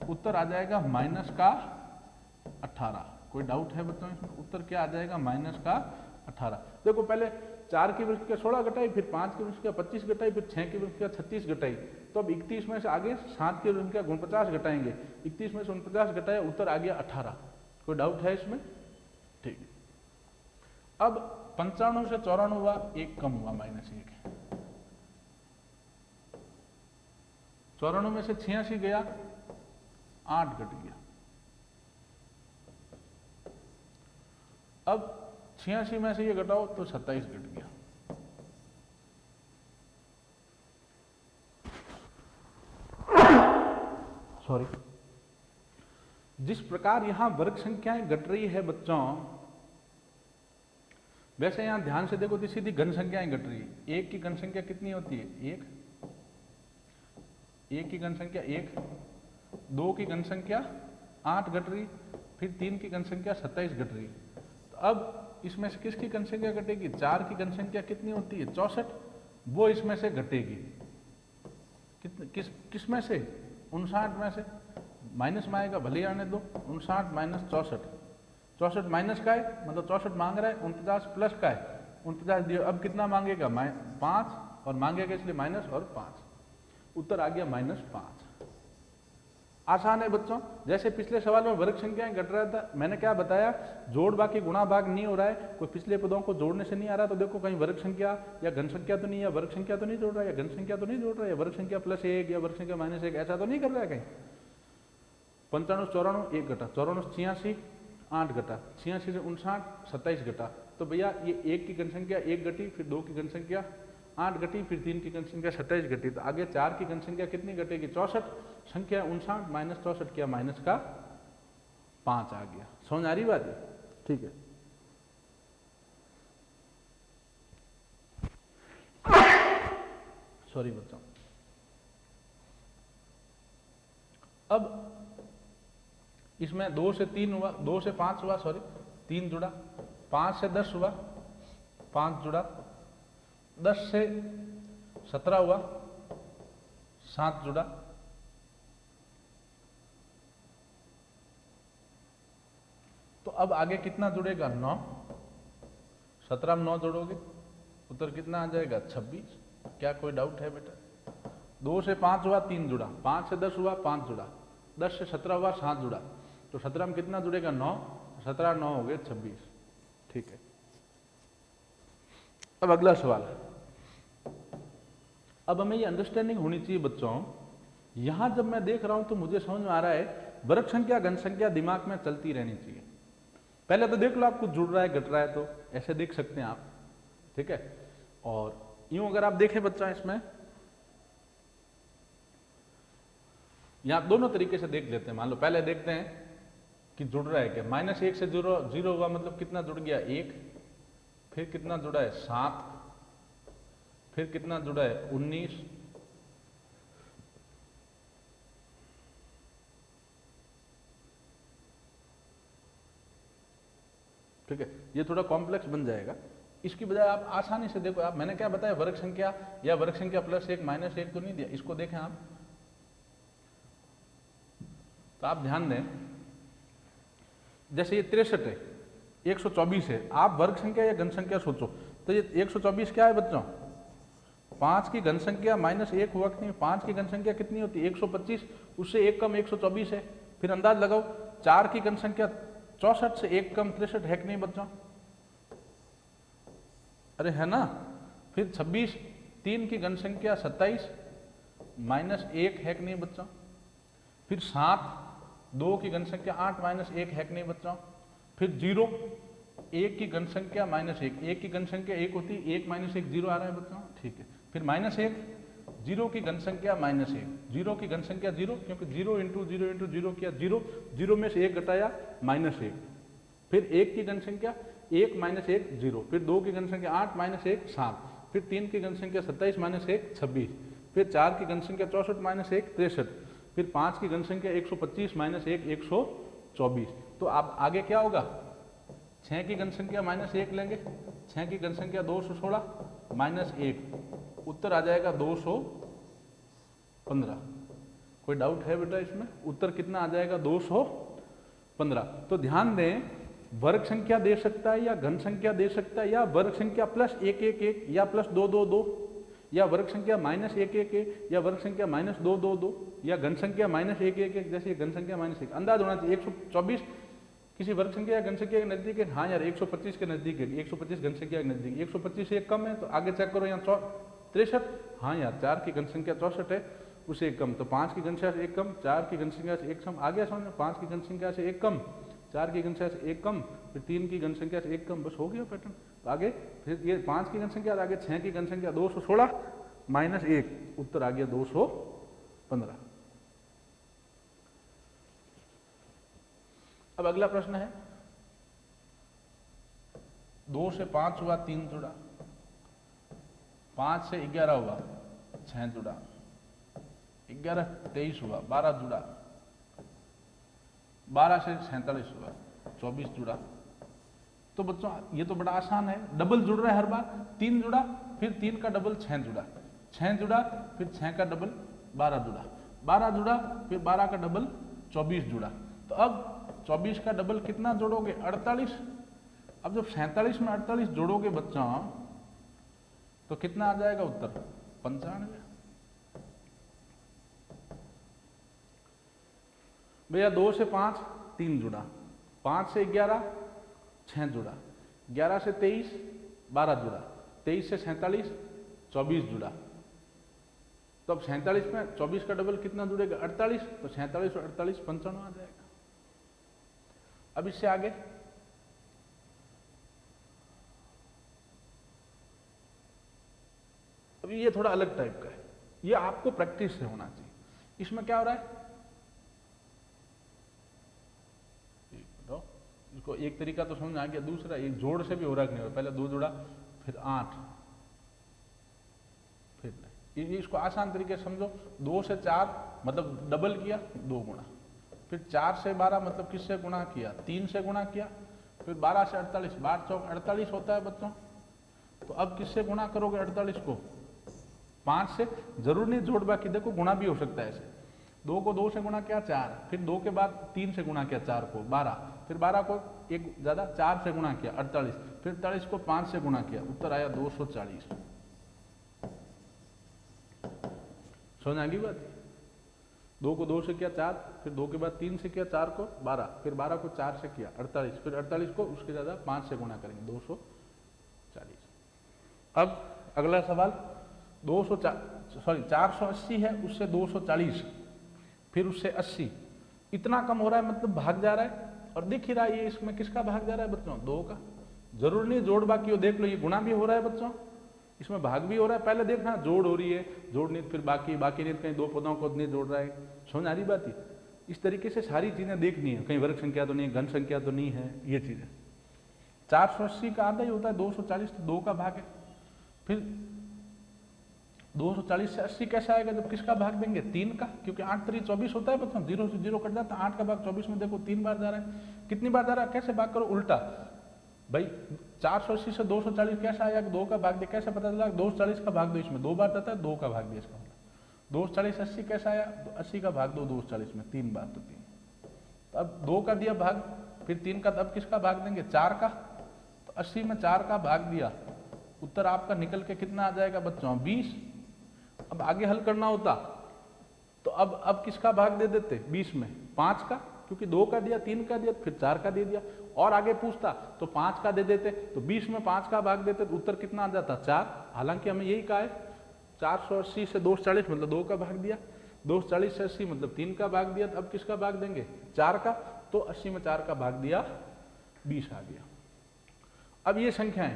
उत्तर आ जाएगा माइनस का 18। कोई डाउट है बच्चों इसमें, उत्तर क्या आ जाएगा, माइनस का 18। देखो पहले 4 की वर्ग संख्या 16 घटाई, फिर 5 की वर्ग संख्या 25 घटाई, फिर 6 की वर्ग संख्या 36 घटाई। तो अब 31 में से आगे 7 की वर्ग संख्या 49 घटाएंगे, 31 में से 49 घटाया, उत्तर आ गया 18। कोई डाउट है इसमें, ठीक है। अब 95 से 94 हुआ, एक कम हुआ, -1। 94 में से 86 गया, 8 घट गया। अब 86 में से ये घटाओ तो 27 घट गया। सॉरी। जिस प्रकार यहां वर्ग संख्याएं घट रही है बच्चों, वैसे यहां ध्यान से देखो तो सीधी घन संख्याएं घट रही है। 1 की घन संख्या कितनी होती है, 1। 1 की घन संख्या 1, 2 की घन संख्या 8 घट रही, फिर 3 की घन संख्या 27 घट रही। तो अब इसमें से किसकी घन संख्या घटेगी, 4 की घन संख्या कितनी होती है, 64, वो इसमें से घटेगी। किस में से, 59 में से। माइनस में आएगा, भले आने दो, 59 माइनस 64। 64 माइनस का है, मतलब 64 मांग रहा है, 49 प्लस का है, 49 दिया। अब कितना मांगेगा, 5, और मांगेगा इसलिए माइनस और 5, उत्तर आ गया -5। आसान है बच्चों। जैसे पिछले सवाल में वर्ग संख्याएं घट रहा था, मैंने क्या बताया, जोड़ बाकी गुणा भाग नहीं हो रहा है, कोई पिछले पदों को जोड़ने से नहीं आ रहा। तो देखो कहीं वर्ग संख्या या घन संख्या तो नहीं है, वर्ग संख्या तो नहीं जोड़ रहा है, या घन संख्या तो नहीं जोड़ रहा है, या वर्ग संख्या +1 या वर्ग संख्या -1, ऐसा तो नहीं कर रहा है कहीं। 95 94 1 घटा, 94 86 8 घटा, 86 से 59 27 घटा। तो भैया ये 1 की घन संख्या 1 घटी, फिर 2 की घन संख्या 8 घटी, फिर 3 की घन संख्या 27 घटी। तो आगे 4 की घन संख्या कितनी घटेगी, 64। संख्या 59 माइनस 64 किया, माइनस का 5 आ गया। समझ आ रही बात है, ठीक है। सॉरी बच्चों। अब इसमें 2 से 3 हुआ, 2 से 5 हुआ, सॉरी 3 जुड़ा, 5 से 10 हुआ, 5 जुड़ा, 10 से 17 हुआ, 7 जुड़ा, तो अब आगे कितना जुड़ेगा, 9। 17 में 9 जोड़ोगे, उत्तर कितना आ जाएगा, 26। क्या कोई डाउट है बेटा। 2 से 5 हुआ, 3 जुड़ा, 5 से 10 हुआ, 5 जुड़ा, 10 से 17 हुआ, 7 जुड़ा, तो 17 में कितना जुड़ेगा, 9। 17 9 हो गए 26, ठीक है। अब अगला सवाल है। अब हमें ये अंडरस्टैंडिंग होनी चाहिए बच्चों, यहां जब मैं देख रहा हूं तो मुझे समझ में आ रहा है वर्ग संख्या घन संख्या दिमाग में चलती रहनी चाहिए। पहले तो देख लो आप कुछ जुड़ रहा है घट रहा है, तो ऐसे देख सकते हैं आप, ठीक है। और यूं अगर आप देखें बच्चा, इसमें यहां दोनों तरीके से देख लेते हैं। मान लो पहले देखते हैं कि जुड़ रहा है क्या, -1 से 0 हुआ, मतलब कितना जुड़ गया, 1। फिर कितना जुड़ा है, 7। फिर कितना जुड़ा है, 19। ठीक है, ये थोड़ा कॉम्प्लेक्स बन जाएगा। इसकी बजाय आप आसानी से देखो, आप मैंने क्या बताया, वर्ग संख्या या वर्ग संख्या +1 -1 तो नहीं दिया, इसको देखें आप। तो आप ध्यान दें, जैसे ये 63 है, 124 है, आप वर्ग संख्या या घन संख्या सोचो। तो ये 124 क्या है बच्चों, 5 की घन संख्या -1 हुआ कि नहीं। 5 की घन संख्या कितनी होती है, 125, उससे 1 कम 124 है। फिर अंदाज लगाओ, 4 की घन संख्या 64 से 1 कम 63 है कि नहीं बच्चों, अरे है ना। फिर 26, 3 की घन संख्या 27 -1 है कि नहीं बच्चों। फिर 7, 2 की घन संख्या 8 माइनस 1 है कि नहीं बच्चों। फिर 0, 1 की घन संख्या माइनस 1, 1 की घन संख्या 1 होती है, 1 माइनस 1 0 आ रहा है बच्चों, ठीक है। फिर माइनस 1, 0 की घन संख्या माइनस 1, 0 की घन संख्या 0, क्योंकि 0 इंटू 0 इंटू 0 किया 0, 0 में से 1 घटाया माइनस 1। फिर 1 की घन संख्या 1 माइनस 1 0, फिर 2 की घन संख्या 8 माइनस 1 7, फिर 3 की घन संख्या 27 माइनस 1 26, फिर 4 की घन संख्या 64 माइनस 1 63, फिर 5 की घन संख्या 125 माइनस 1 124। तो आप आगे क्या होगा, 6 की घन संख्या माइनस 1 लेंगे, 6 की घन संख्या 216 माइनस 1, उत्तर आ जाएगा 215। कोई डाउट है बेटा इसमें, उत्तर कितना आ जाएगा 215। तो ध्यान दें, वर्ग संख्या दे सकता है या घन संख्या दे सकता है, या वर्ग संख्या प्लस 1 1 1 या प्लस 2 2 2, या वर्ग संख्या माइनस 1 1 1 या वर्ग संख्या माइनस 2 2 2, या घन संख्या माइनस 1 1 1 जैसे घन संख्या माइनस 1। अंदाज होना चाहिए 124 किसी वर्ग संख्या या घन संख्या के नजदीक है, हाँ यार 125 के नजदीक है, 125 घन संख्या के नजदीक, 125 से एक कम है, तो आगे चेक करो यहाँ 63, हाँ यार 4 की घन संख्या 64 है, उसे एक कम, तो 5 की घन संख्या से एक कम, 4 की घन संख्या से एक कम, आगे समझ, 5 की घन संख्या से एक कम, 4 की घन संख्या से एक कम, फिर 3 की घन संख्या से एक कम, बस हो गया पैटर्न। तो आगे फिर ये 5 की घन संख्या, आगे 6 की घन संख्या 216 माइनस 1, उत्तर आ गया 215। अब अगला प्रश्न है, 2 से 5 हुआ 3 जुड़ा, 5 से 11 हुआ 6 जुड़ा, 11 23 हुआ 12 जुड़ा, 12 से 47 हुआ 24 जुड़ा। तो बच्चों ये तो बड़ा आसान है, डबल जुड़ रहा है हर बार, 3 जुड़ा, फिर 3 का डबल 6 जुड़ा, 6 जुड़ा, फिर 6 का डबल 12 जुड़ा, 12 जुड़ा, फिर 12 का डबल 24 जुड़ा। तो अब 24 का डबल कितना जोड़ोगे, 48। अब जब 47 में 48 जोड़ोगे बच्चों, तो कितना आ जाएगा उत्तर, 95। भैया 2 से 5 3 जुड़ा, 5 से 11 6 जुड़ा, 11 से 23 12 जुड़ा, 23 से 47 24 जुड़ा। तो अब 47 में 24 का डबल कितना जुड़ेगा, 48, तो 47 और 48 95 आ जाएगा। अब इससे आगे अभी ये थोड़ा अलग टाइप का है, ये आपको प्रैक्टिस से होना चाहिए। इसमें क्या हो रहा है, इसको एक तरीका तो समझ आ गया, दूसरा एक जोड़ से भी हो रहा है कि नहीं हो रहा, पहले 2 जुड़ा, फिर 8, फिर नहीं। इसको आसान तरीके से समझो, 2 से 4 मतलब डबल किया 2 गुणा, फिर 4 से 12 मतलब किससे गुणा किया, 3 से गुणा किया, फिर 12 से 48, 12 चौक 48 होता है बच्चों। तो अब किससे गुणा करोगे 48 को, 5 से, जरूर नहीं जोड़ बाकी, देखो गुणा भी हो सकता है ऐसे, 2 को 2 से गुणा किया 4, फिर 2 के बाद 3 से गुणा किया 4 को 12, फिर 12 को एक ज़्यादा 4 से गुणा किया 48, फिर 48 को 5 से गुणा किया, उत्तर आया 240। समझ आ गई बात, 2 को 2 से किया 4, फिर 2 के बाद 3 से किया 4 को 12, फिर 12 को 4 से किया 48, फिर 48 को उसके ज़्यादा 5 से गुणा करेंगे 240। अब अगला सवाल, 480 है, उससे 240, फिर उससे 80, इतना कम हो रहा है मतलब भाग जा रहा है, और दिख ही रहा है ये इसमें किसका भाग जा रहा है बच्चों, 2 का। जरूर नहीं जोड़ बाकी हो, देख लो ये गुणा भी हो रहा है बच्चों, इसमें भाग भी हो रहा है, पहले देखना जोड़ हो रही है, जोड़ नहीं, फिर बाकी नहीं, कहीं 2 पदों को नहीं जोड़ रहा है, समझ आ रही बात है। इस तरीके से सारी चीजें देखनी है, कहीं वर्ग संख्या तो नहीं, घन संख्या तो नहीं है, ये चीजें। 480 का आधा ही होता है 240, तो 2 का भाग है। फिर 240 से 80 कैसे आएगा, जब किसका भाग देंगे, 3 का, क्योंकि 8 3 24 होता है बच्चों, 0 से 0 कट जाता है, 8 का भाग 24 में देखो 3 बार जा रहा है, कितनी बार जा रहा है, कैसे भाग करो उल्टा भाई, 480 से 240 कैसा आया, 2 का भाग दे, कैसे पता चला, 240 का भाग दो, इसमें 2 बार जाता है, 2 का भाग दिया, इसका मतलब 240 80 कैसा आया, 80 का भाग दो 240 में 3 बार, तो 3। तो अब 2 का दिया भाग, फिर 3 का, तब किसका भाग देंगे, 4 का, तो 80 में 4 का भाग दिया, उत्तर आपका निकल के कितना आ जाएगा बच्चों, 20। अब आगे हल करना होता तो अब किसका भाग दे देते, 20 में 5 का, क्योंकि 2 का दिया, 3 का दिया, फिर 4 का दे दिया, और आगे पूछता तो 5 का दे देते, तो 20 में 5 का भाग देते तो उत्तर कितना आ जाता, 4। हालांकि हमें यही कहा है 480 से 240 मतलब 2 का भाग दिया, 2 से 40 से 80 मतलब 3 का भाग दिया, तो अब किसका भाग देंगे? 4 का। तो 80 में 4 का भाग दिया, 20 आ गया। अब ये संख्याएं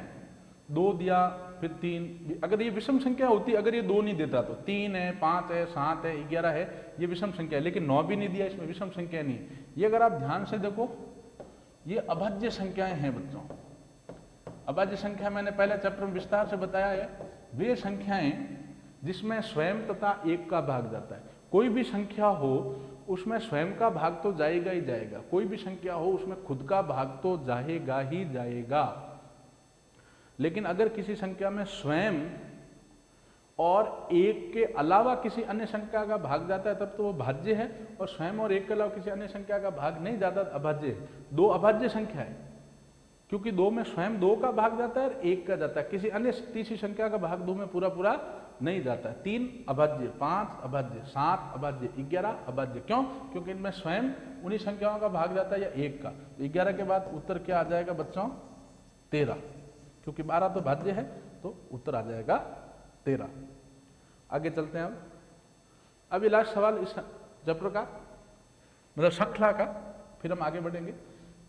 2 दिया, फिर 3, अगर ये विषम संख्या होती, अगर ये 2 नहीं देता तो 3 है, 5 है, 7 है, 11 है, ये विषम संख्या है। लेकिन 9 भी नहीं दिया, इसमें विषम संख्या नहीं है। ये अगर आप ध्यान से देखो, ये अभाज्य संख्याएं हैं बच्चों। अभाज्य संख्या मैंने पहले चैप्टर में विस्तार से बताया है, वे संख्याएं जिसमें स्वयं तथा एक का भाग जाता है। कोई भी संख्या हो उसमें स्वयं का भाग तो जाएगा ही जाएगा, कोई भी संख्या हो उसमें खुद का भाग तो जाएगा ही जाएगा। लेकिन अगर किसी संख्या में स्वयं और एक के अलावा किसी अन्य संख्या का भाग जाता है तब तो वो भाज्य है, और स्वयं और एक के अलावा किसी अन्य संख्या का भाग नहीं जाता अभाज्य है। 2 अभाज्य संख्या है, क्योंकि 2 में स्वयं 2 का भाग जाता है और 1 का जाता है, किसी अन्य तीसरी संख्या का भाग 2 में पूरा पूरा नहीं जाता है। 3 अभाज्य, 5 अभाज्य, 7 अभाज्य, 11 अभाज्य। क्यों? क्योंकि इनमें स्वयं उन्हीं संख्याओं का भाग जाता है या 1 का। तो 11 के बाद उत्तर क्या आ जाएगा बच्चों? 13, क्योंकि 12 तो भाज्य है, तो उत्तर आ जाएगा 13। आगे चलते हैं। अब ये लास्ट सवाल इस चैप्टर का, मतलब श्रृंखला का, फिर हम आगे बढ़ेंगे।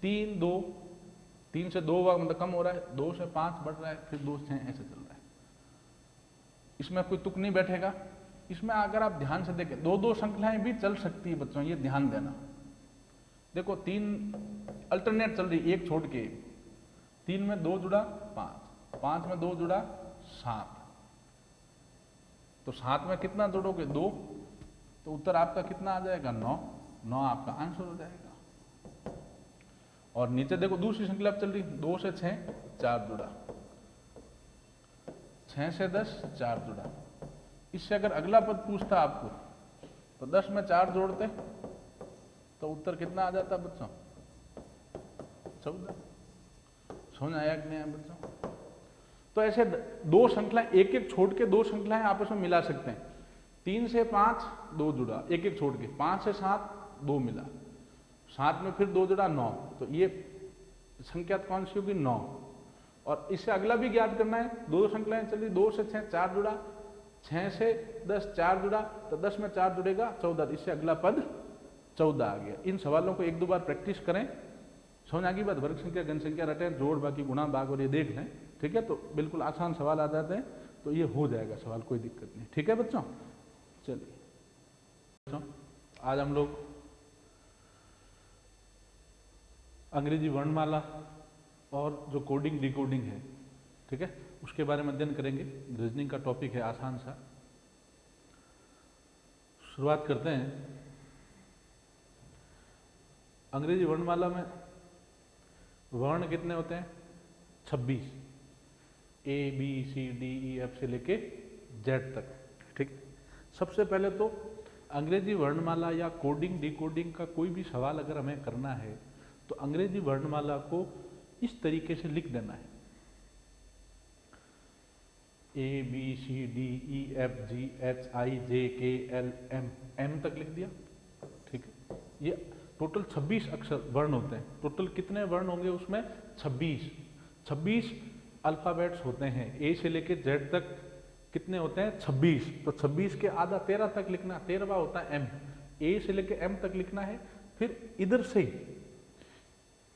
3 2, 3 से 2 मतलब कम हो रहा है, 2 से 5 बढ़ रहा है, फिर 2 से 6 ऐसे चल रहा है। इसमें कोई तुक नहीं बैठेगा। इसमें अगर आप ध्यान से देखें, 2-2 श्रृंखलाएं भी चल सकती है बच्चों, ये ध्यान देना। देखो 3 अल्टरनेट चल रही, एक छोड़ के। 3 में 2 जुड़ा 5, 5 में 2 जुड़ा 7, तो 7 में कितना जोड़ोगे? 2, तो उत्तर आपका कितना आ जाएगा? 9। 9 आपका आंसर हो जाएगा। और नीचे देखो दूसरी श्रृंखला चल रही, 2 से 6 4 जुड़ा, 6 से 10 4 जुड़ा। इससे अगर अगला पद पूछता आपको तो 10 में 4 जोड़ते तो उत्तर कितना आ जाता बच्चों? 14। समझ आया कि नहीं बच्चों? तो ऐसे 2 श्रृंखलाएं एक एक छोड़ के 2 श्रृंखलाएं आपस में मिला सकते हैं। 3 से 5 2 जुड़ा, एक एक छोड़ के। 5 से 7 2 मिला, 7 में फिर 2 जुड़ा 9, तो ये संख्या कौन सी होगी? 9। और इससे अगला भी ज्ञात करना है। 2 श्रृंखलाएं चली, 2 से 6 4 जुड़ा, 6 से 10 4 जुड़ा, तो 10 में 4 जुड़ेगा 14, इससे अगला पद 14 आ गया। इन सवालों को 1-2 बार प्रैक्टिस करें। समझ आ गई बात? वर्ग संख्या, घन संख्या रटें, जोड़, बाकी गुणा, भाग और ये देख लें, ठीक है? तो बिल्कुल आसान सवाल आ जाते हैं, तो ये हो जाएगा सवाल, कोई दिक्कत नहीं। ठीक है बच्चों? चलिए, आज हम लोग अंग्रेजी वर्णमाला और जो कोडिंग डिकोडिंग है, ठीक है, उसके बारे में अध्ययन करेंगे। रीजनिंग का टॉपिक है, आसान सा। शुरुआत करते हैं। अंग्रेजी वर्णमाला में वर्ण कितने होते हैं? 26। ABCDEF से लेके Z तक, ठीक। सबसे पहले तो अंग्रेजी वर्णमाला या कोडिंग डिकोडिंग का कोई भी सवाल अगर हमें करना है तो अंग्रेजी वर्णमाला को इस तरीके से लिख देना है। ABCDEFGHIJKLM, M तक लिख दिया, ठीक है। ये टोटल 26 अक्षर वर्ण होते हैं। टोटल कितने वर्ण होंगे उसमें? 26 अल्फाबेट्स होते हैं। ए से लेके जेड तक कितने होते हैं? 26। तो 26 के आधा 13 तक लिखना, 13वां होता है एम। ए से लेके एम तक लिखना है, फिर इधर से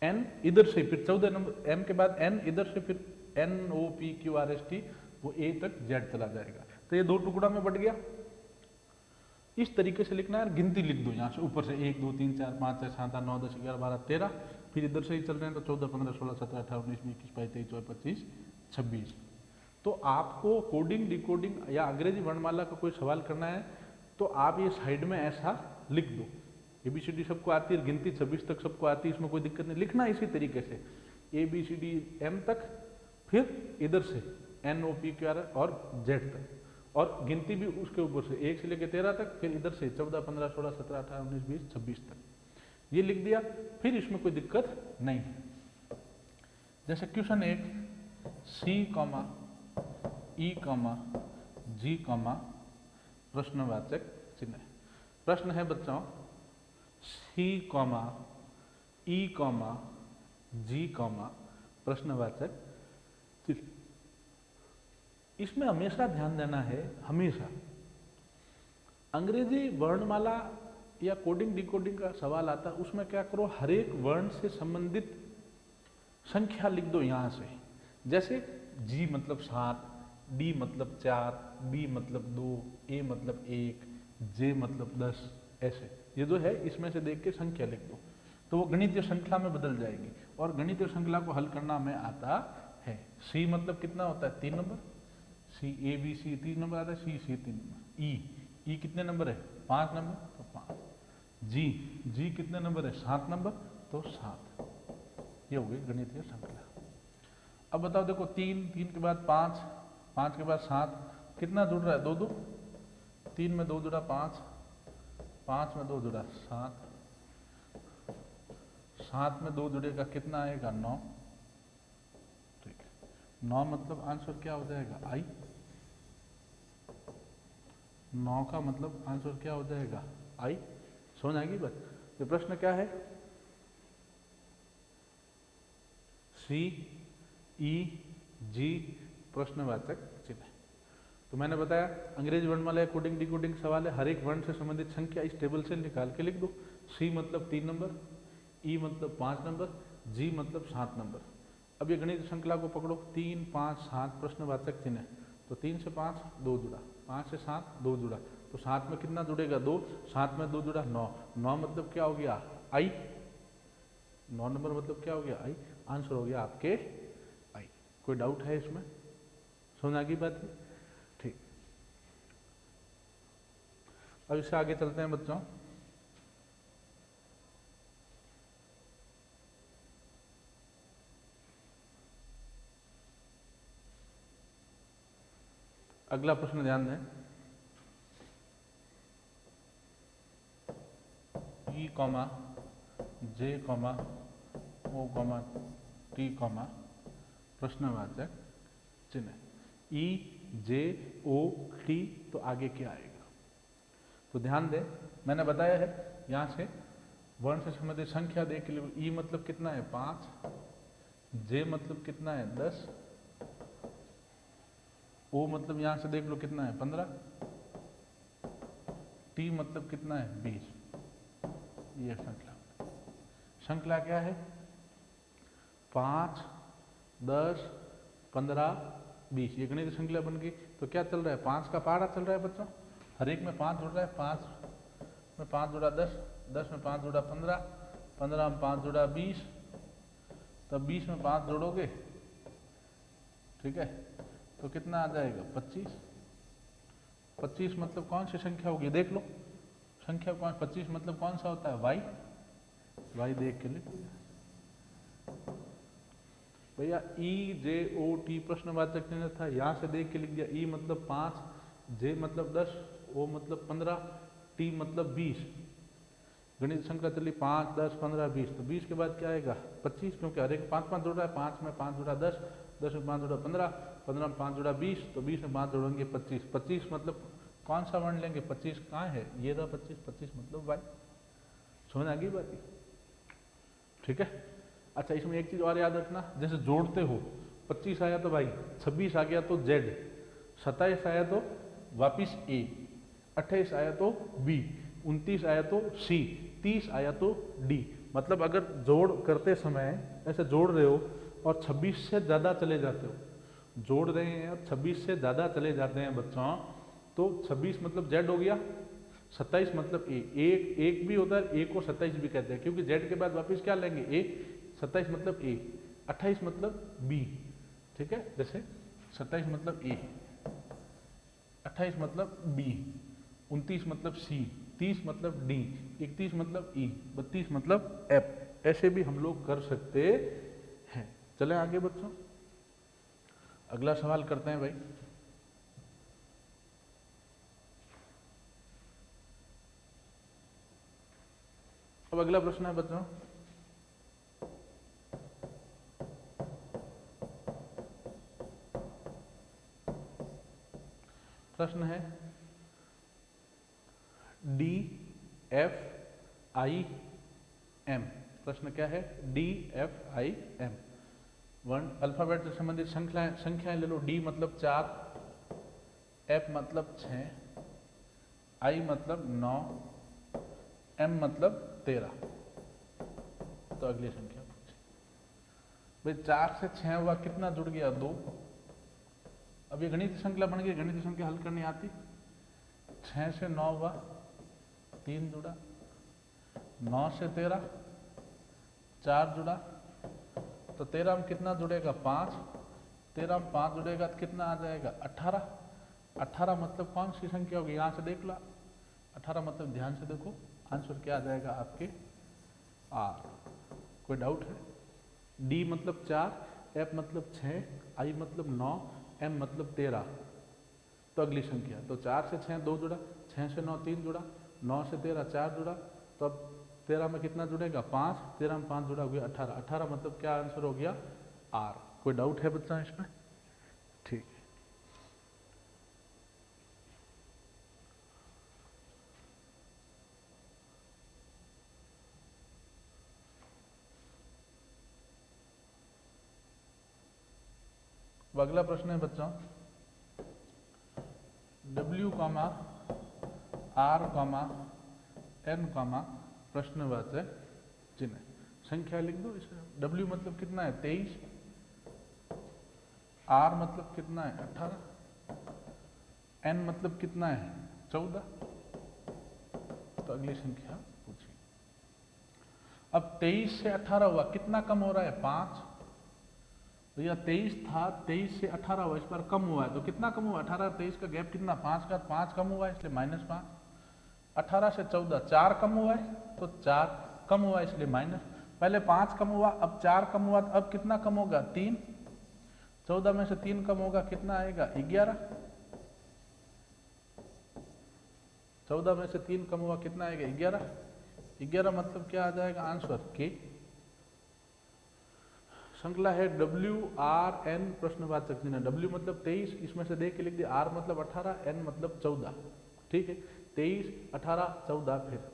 एन, इधर से फिर 14 नंबर, एम के बाद एन, इधर से फिर NOPQRST, वो ए तक जेड चला जाएगा। तो ये 2 टुकड़ा में बट गया। इस तरीके से लिखना है। गिनती लिख दो यहाँ से ऊपर से, 1 2 3 4 5 6 7 8 9 10 11 12 13, फिर इधर से ही चल रहे हैं तो 14 15 16 17 18 19 20 21 22 23 24 25 26। तो आपको कोडिंग डिकोडिंग या अंग्रेजी वर्णमाला का कोई सवाल करना है तो आप ये साइड में ऐसा लिख दो। ABCD सबको आती है, गिनती 26 तक सबको आती है, इसमें कोई दिक्कत नहीं। लिखना इसी तरीके से ABCD M तक, फिर इधर से NOPQR और Z तक, और गिनती भी उसके ऊपर से 1 से लेकर 13 तक, फिर इधर से 14 15 16 17 18 19 20 26 तक। ये लिख दिया, फिर इसमें कोई दिक्कत नहीं है। जैसे क्वेश्चन 1, C, E, G, प्रश्नवाचक चिन्ह। प्रश्न है बच्चों C, E, G, प्रश्नवाचक चिन्ह। इसमें हमेशा ध्यान देना है, हमेशा अंग्रेजी वर्णमाला या कोडिंग डिकोडिंग का सवाल आता है, उसमें क्या करो, हर एक वर्ण से संबंधित संख्या लिख दो यहाँ से। जैसे जी मतलब 7, डी मतलब 4, बी मतलब 2, ए मतलब 1, जे मतलब 10, ऐसे ये जो है इसमें से देख के संख्या लिख दो, तो वो गणितीय श्रृंखला में बदल जाएगी। और गणितीय श्रृंखला को हल करना हमें आता है। सी मतलब कितना होता है, 3 number, C A B C 3 number आता है, सी 3 नंबर। ई कितने नंबर है, 5 नंबर, तो 5। जी कितने नंबर है, 7 नंबर, तो 7। ये हो गई गणितीय श्रृंखला। अब बताओ, देखो 3 के बाद 5, 5 के बाद 7, कितना जुड़ रहा है, 2 2, 3 में 2 जुड़ा 5, 5 में 2 जुड़ा 7, 7 में 2 जुड़ेगा कितना आएगा, 9। ठीक है, 9 मतलब आंसर क्या हो जाएगा, आई। 9 का मतलब आंसर क्या हो जाएगा, आई। समझ आएगी बात। ये प्रश्न क्या है, सी ई जी प्रश्नवाचक चिन्ह। तो मैंने बताया अंग्रेजी वर्णमाला या कोडिंग डिकोडिंग सवाल है, हर एक वर्ण से संबंधित संख्या इस टेबल से निकाल के लिख दो। सी मतलब 3 नंबर, ई मतलब 5 नंबर, जी मतलब 7 नंबर। अब ये गणित श्रृंखला को पकड़ो, 3 5 7 प्रश्नवाचक चिन्ह, तो 3 से 5 2 जुड़ा, 5 से 7 2 जुड़ा, तो 7 में कितना जुड़ेगा, 2, 7 में 2 जुड़ा 9, 9 मतलब क्या हो गया, आई। 9 नंबर मतलब क्या हो गया, आई। आंसर हो गया आपके आई। कोई डाउट है इसमें, समझ आ गई बात है, ठीक। अब इससे आगे चलते हैं बच्चों। अगला प्रश्न ध्यान दें, ई कॉमा जे कॉमा ओ कॉमा टी कॉमा प्रश्नवाचक चिन्ह, ई जे ओ टी, तो आगे क्या आएगा। तो ध्यान दें, मैंने बताया है यहाँ से वर्ण से संबंधित संख्या देख के लिए, ई मतलब कितना है 5, जे मतलब कितना है 10, ओ मतलब यहाँ से देख लो कितना है 15, टी मतलब कितना है 20। ये श्रृंखला क्या है, 5 10 15 20, ये गणित श्रृंखला बन गई। तो क्या चल रहा है, 5 का पहाड़ा चल रहा है बच्चों, हर एक में 5 जुड़ रहा है, 5 में 5 जुड़ा 10, 10 में 5 जुड़ा 15, 15 में 5 जुड़ा 20, तब 20 में 5 जोड़ोगे, ठीक है, तो कितना आ जाएगा 25। 25 मतलब कौन सी संख्या होगी, देख लो संख्या कौन, 25 मतलब कौन सा होता है, वाई। वाई देख के लिख भैया, ई जे ओ टी प्रश्नवाचक चिन्ह था, यहाँ से देख के लिख दिया। ई मतलब 5, जे मतलब 10, ओ मतलब 15, टी मतलब 20। गणित संख्या चली 5 10 15 20, तो 20 के बाद क्या आएगा 25, क्योंकि हर एक 5 5 जुड़ रहा है, 5 में 5 जुड़ा 10, 10 में 5 जुड़ा 15, 15 में 5 जुड़ा 20, तो 20 में 5 जोड़ेंगे 25। 25 मतलब कौन सा वर्ण लेंगे, 25 कहाँ है, ये रहा 25, 25 मतलब वाई। समझ आ गई बात, ठीक है। अच्छा, इसमें एक चीज और याद रखना, जैसे जोड़ते हो, 25 आया तो भाई, 26 आ गया तो जेड, 27 आया तो वापिस ए, 28 आया तो बी, 29 आया तो सी, 30 आया तो डी। मतलब अगर जोड़ करते समय ऐसे जोड़ रहे हो और 26 से ज़्यादा चले जाते हो, जोड़ रहे हैं और 26 से ज़्यादा चले जाते हैं बच्चों, तो 26 मतलब जेड हो गया, 27 मतलब ए, एक भी होता है, ए को 27 भी कहते हैं, क्योंकि जेड के बाद वापस क्या लेंगे ए, 27 मतलब ए, 28 मतलब बी, ठीक है। जैसे 27 मतलब ए, 28 मतलब बी, 29 मतलब सी, 30 मतलब डी, 31 मतलब ई, 32 मतलब एफ, ऐसे भी हम लोग कर सकते हैं। चलें आगे बच्चों, अगला सवाल करते हैं भाई। अब अगला प्रश्न है बच्चों, प्रश्न है डी एफ आई एम। प्रश्न क्या है, डी एफ आई एम, वर्ण अल्फाबेट से संबंधित संख्याएं ले लो। डी मतलब 4, एफ मतलब 6, आई मतलब 9, m मतलब 13। तो अगली संख्या पूछिए। भाई 4 से 6 हुआ, कितना जुड़ गया? 2। अब ये गणित संख्या बन गई, गणित संख्या हल करनी आती। 6 से 9 हुआ, 3 जुड़ा। 9 से 13, 4 जुड़ा। तो 13 में कितना जुड़ेगा? 5। 13 में 5 जुड़ेगा तो कितना आ जाएगा? 18। 18 मतलब कौन सी संख्या होगी? यहाँ से देख लो। 18 मतलब ध्यान से देखो, आंसर क्या आ जाएगा आपके? आर। कोई डाउट है? डी मतलब 4, एफ मतलब 6, आई मतलब 9, एम मतलब 13। तो अगली संख्या, तो 4 से 6 2 जुड़ा, 6 से 9 3 जुड़ा, 9 से 13 4 जुड़ा। तो अब 13 में कितना जुड़ेगा? 5। 13 में 5 जुड़ा, हो गया 18। 18 मतलब क्या आंसर हो गया? आर। कोई डाउट है बच्चा इसमें? ठीक है। अगला प्रश्न है बच्चों, W, R, N, प्रश्नवाचक चिन्ह। संख्या लिख दो इसे। W मतलब कितना है? 23। R मतलब कितना है? 18। N मतलब कितना है? 14। तो अगली संख्या पूछिए। अब 23 से 18 हुआ, कितना कम हो रहा है? 5। भैया 23 था, 23 से 18 हुआ, इस बार कम हुआ है। तो कितना कम हुआ? 18 और 23 का गैप कितना? 5 का। 5 कम हुआ है इसलिए -5। 18 से 14, 4 कम हुआ है तो 4 कम हुआ है इसलिए माइनस। पहले 5 कम हुआ, अब 4 कम हुआ, तो अब कितना कम होगा? 3। 14 में से 3 कम होगा, कितना आएगा? 11। 14 में से 3 कम हुआ, कितना आएगा? 11। 11 मतलब क्या आ जाएगा आंसर? के। श्रृंखला है W, R, N, प्रश्नवाचक चिन्ह। W मतलब 23, इसमें से देख के लिख दिया। R मतलब 18, N मतलब 14। ठीक है, 23, 18, 14। फिर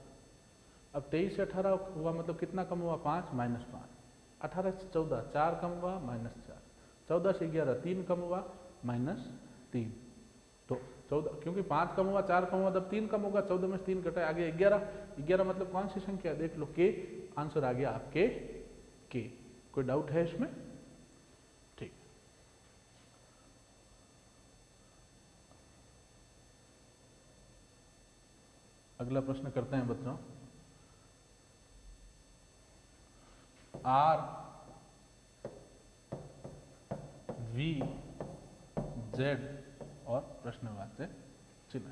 अब 23 से 18 हुआ मतलब कितना कम हुआ? 5, -5। 18 से 14, 4 कम हुआ, -4। 14 से 11, 3 कम हुआ, -3। तो 14, क्योंकि 5 कम हुआ, 4 कम हुआ, तब 3 कम होगा। 14 में से 3 कटा, आगे 11। 11 मतलब कौन सी संख्या? देख लो, के। आंसर आ गया आपके के। कोई डाउट है इसमें? ठीक। अगला प्रश्न करते हैं बच्चों। R, V, Z और प्रश्नवाचक चिन्ह।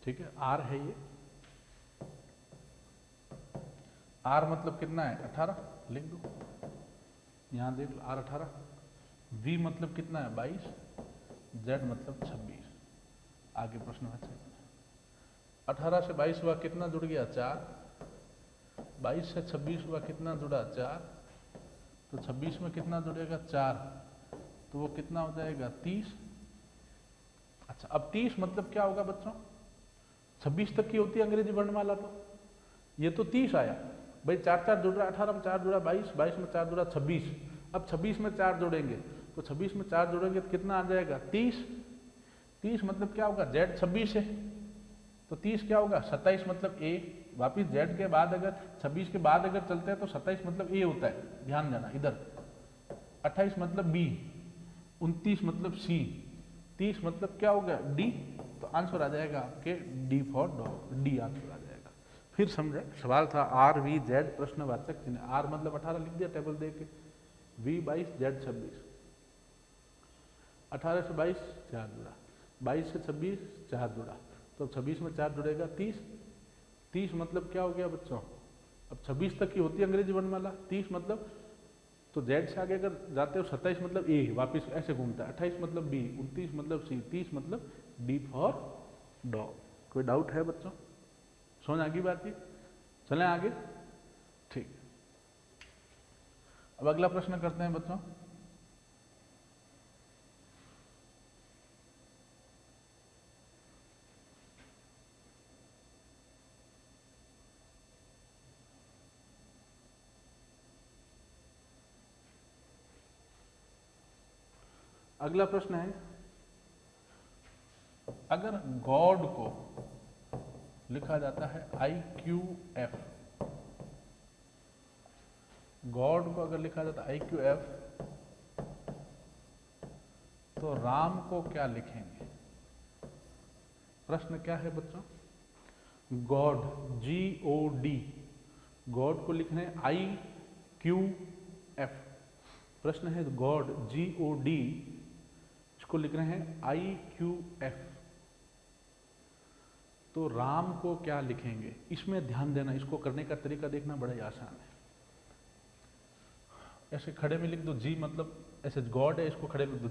ठीक है, R है ये। R मतलब कितना है? 18, लिख दो। यहाँ देख लो, R 18। V मतलब कितना है? 22। Z मतलब 26। आगे प्रश्नवाचक। 18 से 22 हुआ, कितना जुड़ गया? 4। 22 से 26 हुआ, कितना जुड़ा? 4। तो 26 में कितना जुड़ेगा? 4। तो वो कितना हो जाएगा? 30। अच्छा, अब 30 मतलब क्या होगा बच्चों? 26 तक की होती है अंग्रेजी वर्णमाला। तो ये तो 30 आया भाई। 4 4 जुड़ रहा, 18 में 4 जुड़ा 22, 22 में 4 जुड़ा 26। अब 26 में 4 जोड़ेंगे, तो 26 में 4 जोड़ेंगे तो कितना आ जाएगा? 30। 30 मतलब क्या होगा? Z 26 है, तो 30 क्या होगा? 27 मतलब A। वापिस Z के बाद अगर 26 के बाद अगर चलते हैं तो 27 मतलब A होता है, ध्यान देना इधर। 28 मतलब B, 29 मतलब C, 30 मतलब क्या होगा? D। तो आंसर आ जाएगा आपके D for dog, D answer आ जाएगा। फिर समझे, सवाल था R, V, Z, प्रश्नवाचक चिन्ह। R मतलब 18 लिख दिया टेबल देख के, V 22, Z 26। 18 से 22 4 जुड़ा, 22 से 26 4 जुड़ा, तो 26 में 4 जुड़ेगा 30। 30 मतलब क्या हो गया बच्चों? अब 26 तक की होती है अंग्रेजी वर्णमाला। 30 मतलब, तो Z से आगे अगर जाते हो 27 मतलब A, वापिस ऐसे घूमता है। 28 मतलब B, 29 मतलब C, 30 मतलब D फॉर डॉग। कोई डाउट है बच्चों? समझ आ गई बात? चलें आगे। ठीक, अब अगला प्रश्न करते हैं बच्चों। अगला प्रश्न है, अगर गॉड को लिखा जाता है IQF। गॉड को अगर लिखा जाता है IQF, तो राम को क्या लिखेंगे? प्रश्न क्या है बच्चों? गॉड, GOD, गॉड को लिखना है IQF। प्रश्न है गॉड GOD, इसको लिख रहे हैं IQF, तो राम को क्या लिखेंगे? इसमें ध्यान देना, इसको करने का तरीका देखना बड़ा ही आसान है। ऐसे खड़े में लिख दो जी, मतलब ऐसे गॉड है, इसको खड़े में लिख दो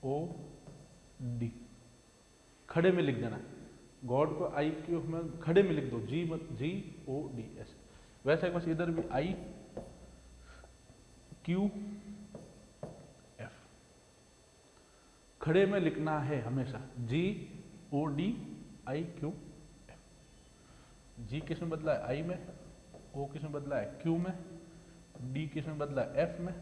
GOD, खड़े में लिख देना। गॉड को IQ में खड़े में लिख दो GOD ऐसे। वैसे बस इधर भी IQF, खड़े में लिखना है हमेशा, GOD IQF। जी किस में बदला है? I में, O किस में बदला है? Q में, D किस में बदला है? F में।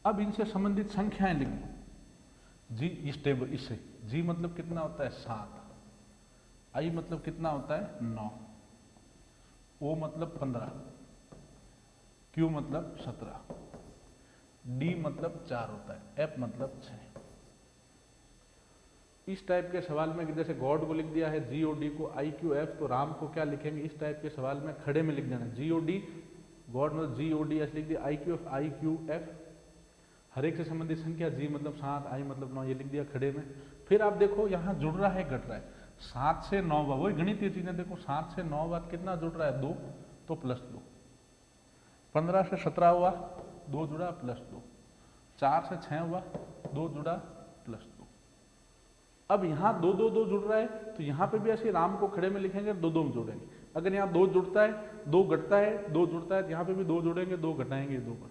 अब इनसे संबंधित संख्याएं लिख दो। जी इस टेबल, इससे जी मतलब कितना होता है? 7, I मतलब कितना होता है? 9, O मतलब 15, Q मतलब 17, D मतलब 4 होता है, F मतलब 6। इस टाइप के सवाल में जैसे गॉड को लिख दिया है GOD को IQF, तो राम को क्या लिखेंगे? इस टाइप के सवाल में खड़े में लिख देना GOD, गॉड मतलब GOD ऐसे लिख दिया, IQF IQF, हर एक से संबंधित संख्या, G मतलब 7, I मतलब 9, ये लिख दिया खड़े में। फिर आप देखो यहाँ जुड़ रहा है घट रहा है, 7 से 9 बार, वही गणितीय चीजें देखो, 7 से 9 बार कितना जुड़ रहा है? 2, तो +2, 15 से 17 हुआ, 2 जुड़ा +2, 4 से 6 हुआ, 2 जुड़ा +2। अब यहाँ 2 2 2 जुड़ रहा है, तो यहाँ पे भी ऐसे राम को खड़े में लिखेंगे, 2 2 में जोड़ेंगे। अगर यहाँ 2 जुड़ता है, 2 घटता है, 2 जुड़ता है, तो यहाँ पे भी 2 जोड़ेंगे, 2 घटाएंगे, 2 बढ़,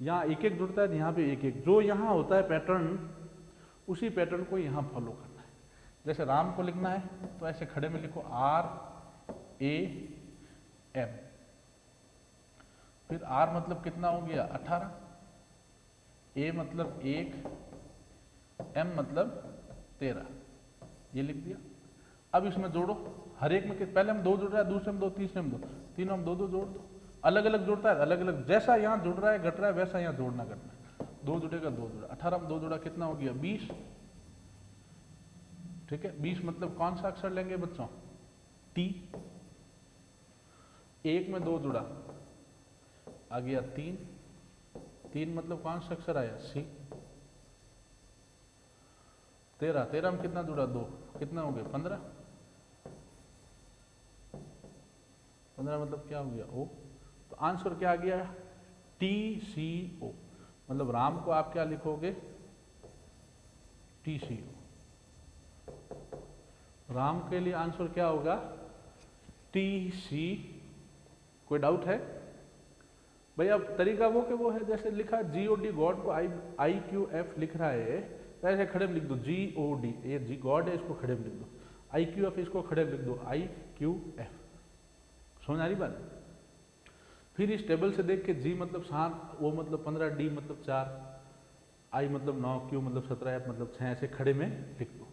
यहाँ 1 1 जुड़ता है, तो यहाँ पे 1 1, जो यहाँ होता है पैटर्न, उसी पैटर्न को यहाँ फॉलो करना है। जैसे राम को लिखना है तो ऐसे खड़े में लिखो RAM, फिर R मतलब कितना हो गया? 18, A मतलब 1, M मतलब 13, ये लिख दिया। अब इसमें जोड़ो, हर एक में पहले हम 2 जुड़ रहा है, दूसरे में 2, तीसरे में 2, तीनों में 2 2 जोड़ दो। अलग अलग जुड़ता है, अलग अलग, जैसा यहाँ जुड़ रहा है घट रहा है, वैसा यहाँ जोड़ना करना है। 2 जुड़ेगा, 2 जुड़ा, 18 में 2 जुड़ा कितना हो गया? 20, ठीक है। 20 मतलब कौन सा अक्षर लेंगे बच्चों? T। 1 में 2 जुड़ा, आ गया 3, 3 मतलब कौन सा अक्षर आया? C। 13, 13 में कितना जुड़ा? 2, कितना हो गया? 15, 15 मतलब क्या हो गया? O। तो आंसर क्या आ गया? TCO। मतलब राम को आप क्या लिखोगे? TCO। राम के लिए आंसर क्या होगा? TC। कोई डाउट है भाई? अब तरीका वो के वो है, जैसे लिखा GOD, गॉड को IQF लिख रहा है, तो ऐसे खड़े में लिख दो GOD, ये जी गॉड है, इसको खड़े में लिख दो, IQF इसको खड़े में लिख दो IQF। समझ आ रही बात? फिर इस टेबल से देख के G मतलब 7, O मतलब 15, D मतलब 4, I मतलब 9, Q मतलब 17, F मतलब 6, ऐसे खड़े में लिख दो।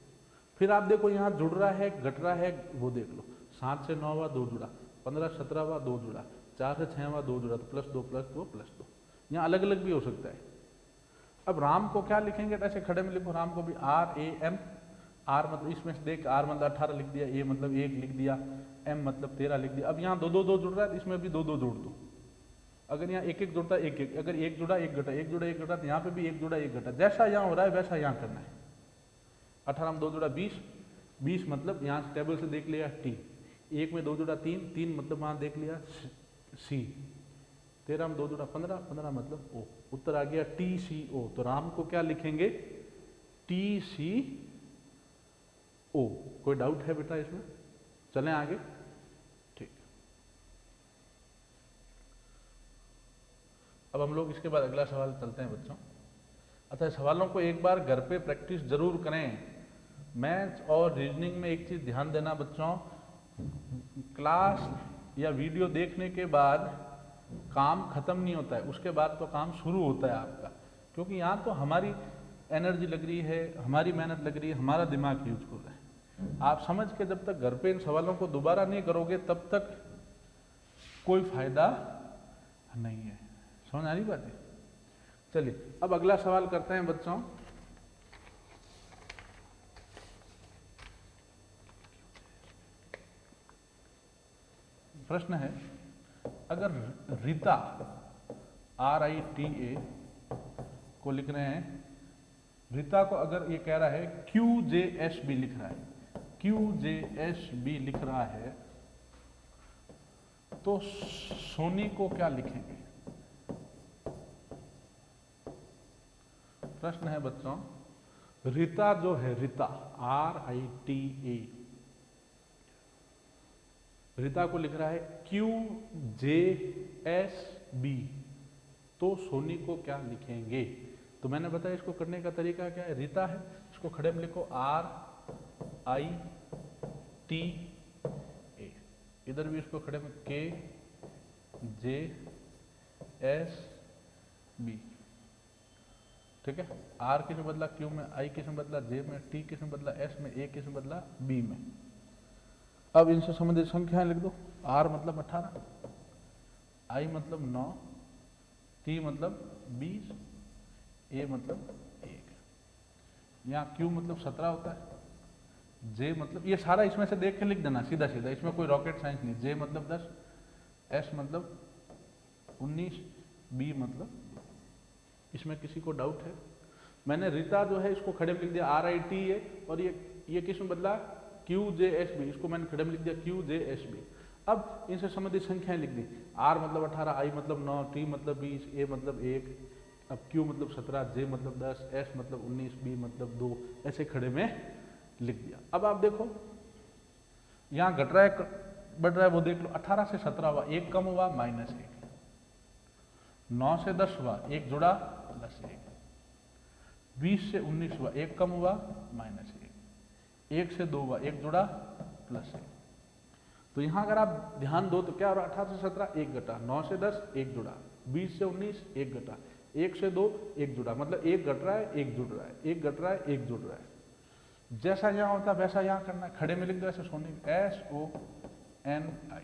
फिर आप देखो यहाँ जुड़ रहा है घट रहा है, वो देख लो, 7 से 9 हुआ 2 जुड़ा, 15 17 हुआ 2 जुड़ा, 4 से 6 हुआ 2 जुड़ा, तो +2 +2 +2। यहाँ अलग अलग भी हो सकता है। अब राम को क्या लिखेंगे? तो ऐसे खड़े में लिखो, राम को भी RAM, R मतलब इसमें से देख, R मतलब 18 लिख दिया, A मतलब 1 लिख दिया, M मतलब 13 लिख दिया। अब यहाँ 2 2 2 जुड़ रहा है, तो इसमें भी 2 2 जोड़ दो। अगर यहाँ 1 1 जुड़ता है, 1 1, अगर 1 जुड़ा 1 घटा, 1 जुड़ा 1 घटा, तो यहाँ पे भी 1 जुड़ा 1 घटा, जैसा यहाँ हो रहा है वैसा यहाँ करना है। 18 में 2 जुड़ा 20, 20 मतलब यहाँ से टेबल से देख लिया T। 1 में 2 जुड़ा 3, 3 मतलब वहाँ देख लिया C। 13 में 2 जुड़ा 15, 15 मतलब O। उत्तर आ गया TCO। तो राम को क्या लिखेंगे? TCO। कोई डाउट है बेटा इसमें? चलें आगे। ठीक, अब हम लोग इसके बाद अगला सवाल चलते हैं बच्चों। अच्छा, सवालों को एक बार घर पे प्रैक्टिस जरूर करें। मैथ्स और रीजनिंग में एक चीज ध्यान देना बच्चों, क्लास या वीडियो देखने के बाद काम खत्म नहीं होता है, उसके बाद तो काम शुरू होता है आपका, क्योंकि यहाँ तो हमारी एनर्जी लग रही है, हमारी मेहनत लग रही है, हमारा दिमाग यूज कर रहा है। आप समझ के जब तक घर पे इन सवालों को दोबारा नहीं करोगे तब तक कोई फायदा नहीं है। समझ आ रही बात है? चलिए अब अगला सवाल करते हैं बच्चों। प्रश्न है, अगर रीता RITA को लिख रहे हैं, रीता को अगर ये कह रहा है QJSB लिख रहा है, QJSB लिख रहा है, तो सोनी को क्या लिखेंगे? प्रश्न है बच्चों, रीता जो है, रीता RITA, रीता को लिख रहा है QJSB, तो सोनी को क्या लिखेंगे? तो मैंने बताया इसको करने का तरीका क्या है। रीता है, इसको खड़े में लिखो RITA, इधर भी इसको खड़े में KJSB, ठीक है। R किस में बदला Q में, I किस में बदला J में, T किस में बदला S में, A किस में बदला B में। अब इनसे संबंधित संख्याएं लिख दो। R मतलब 18, I मतलब 9, T मतलब 20, A मतलब 1, यहाँ Q मतलब 17 होता है, J मतलब, ये सारा इसमें से देख के लिख देना सीधा सीधा, इसमें कोई रॉकेट साइंस नहीं। J मतलब 10, S मतलब 19, B मतलब, इसमें किसी को डाउट है? मैंने रीता जो है इसको खड़े में लिख दिया RITA, और ये किस में बदला QJSB, इसको मैंने खड़े में लिख दिया QJSB। अब इनसे संबंधित संख्याएं लिख दी। R मतलब 18, I मतलब 9, T मतलब 20, A मतलब 1, अब Q मतलब 17, J मतलब 10, S मतलब 19, B मतलब 2, ऐसे खड़े में लिख दिया। अब आप देखो यहाँ घट रहा है बढ़ रहा है, वो देख लो। 18 से 17 हुआ, 1 कम हुआ -1, 9 से 10 हुआ, 1 जुड़ा +1, 20 से 19 हुआ, 1 कम हुआ -1, 1 से 2 हुआ, 1 जुड़ा +1। तो यहाँ अगर आप ध्यान दो तो क्या हो रहा है, 18 से 17 1 घटा, 9 से 10 1 जुड़ा, 20 से 19 1 घटा, 1 से 2 1 जुड़ा, मतलब 1 घट रहा है 1 जुड़ रहा है, 1 घट रहा है 1 जुड़ रहा है। जैसा यहाँ होता है वैसा यहाँ करना है, खड़े में लिख दो ऐसे सोनी, SONI।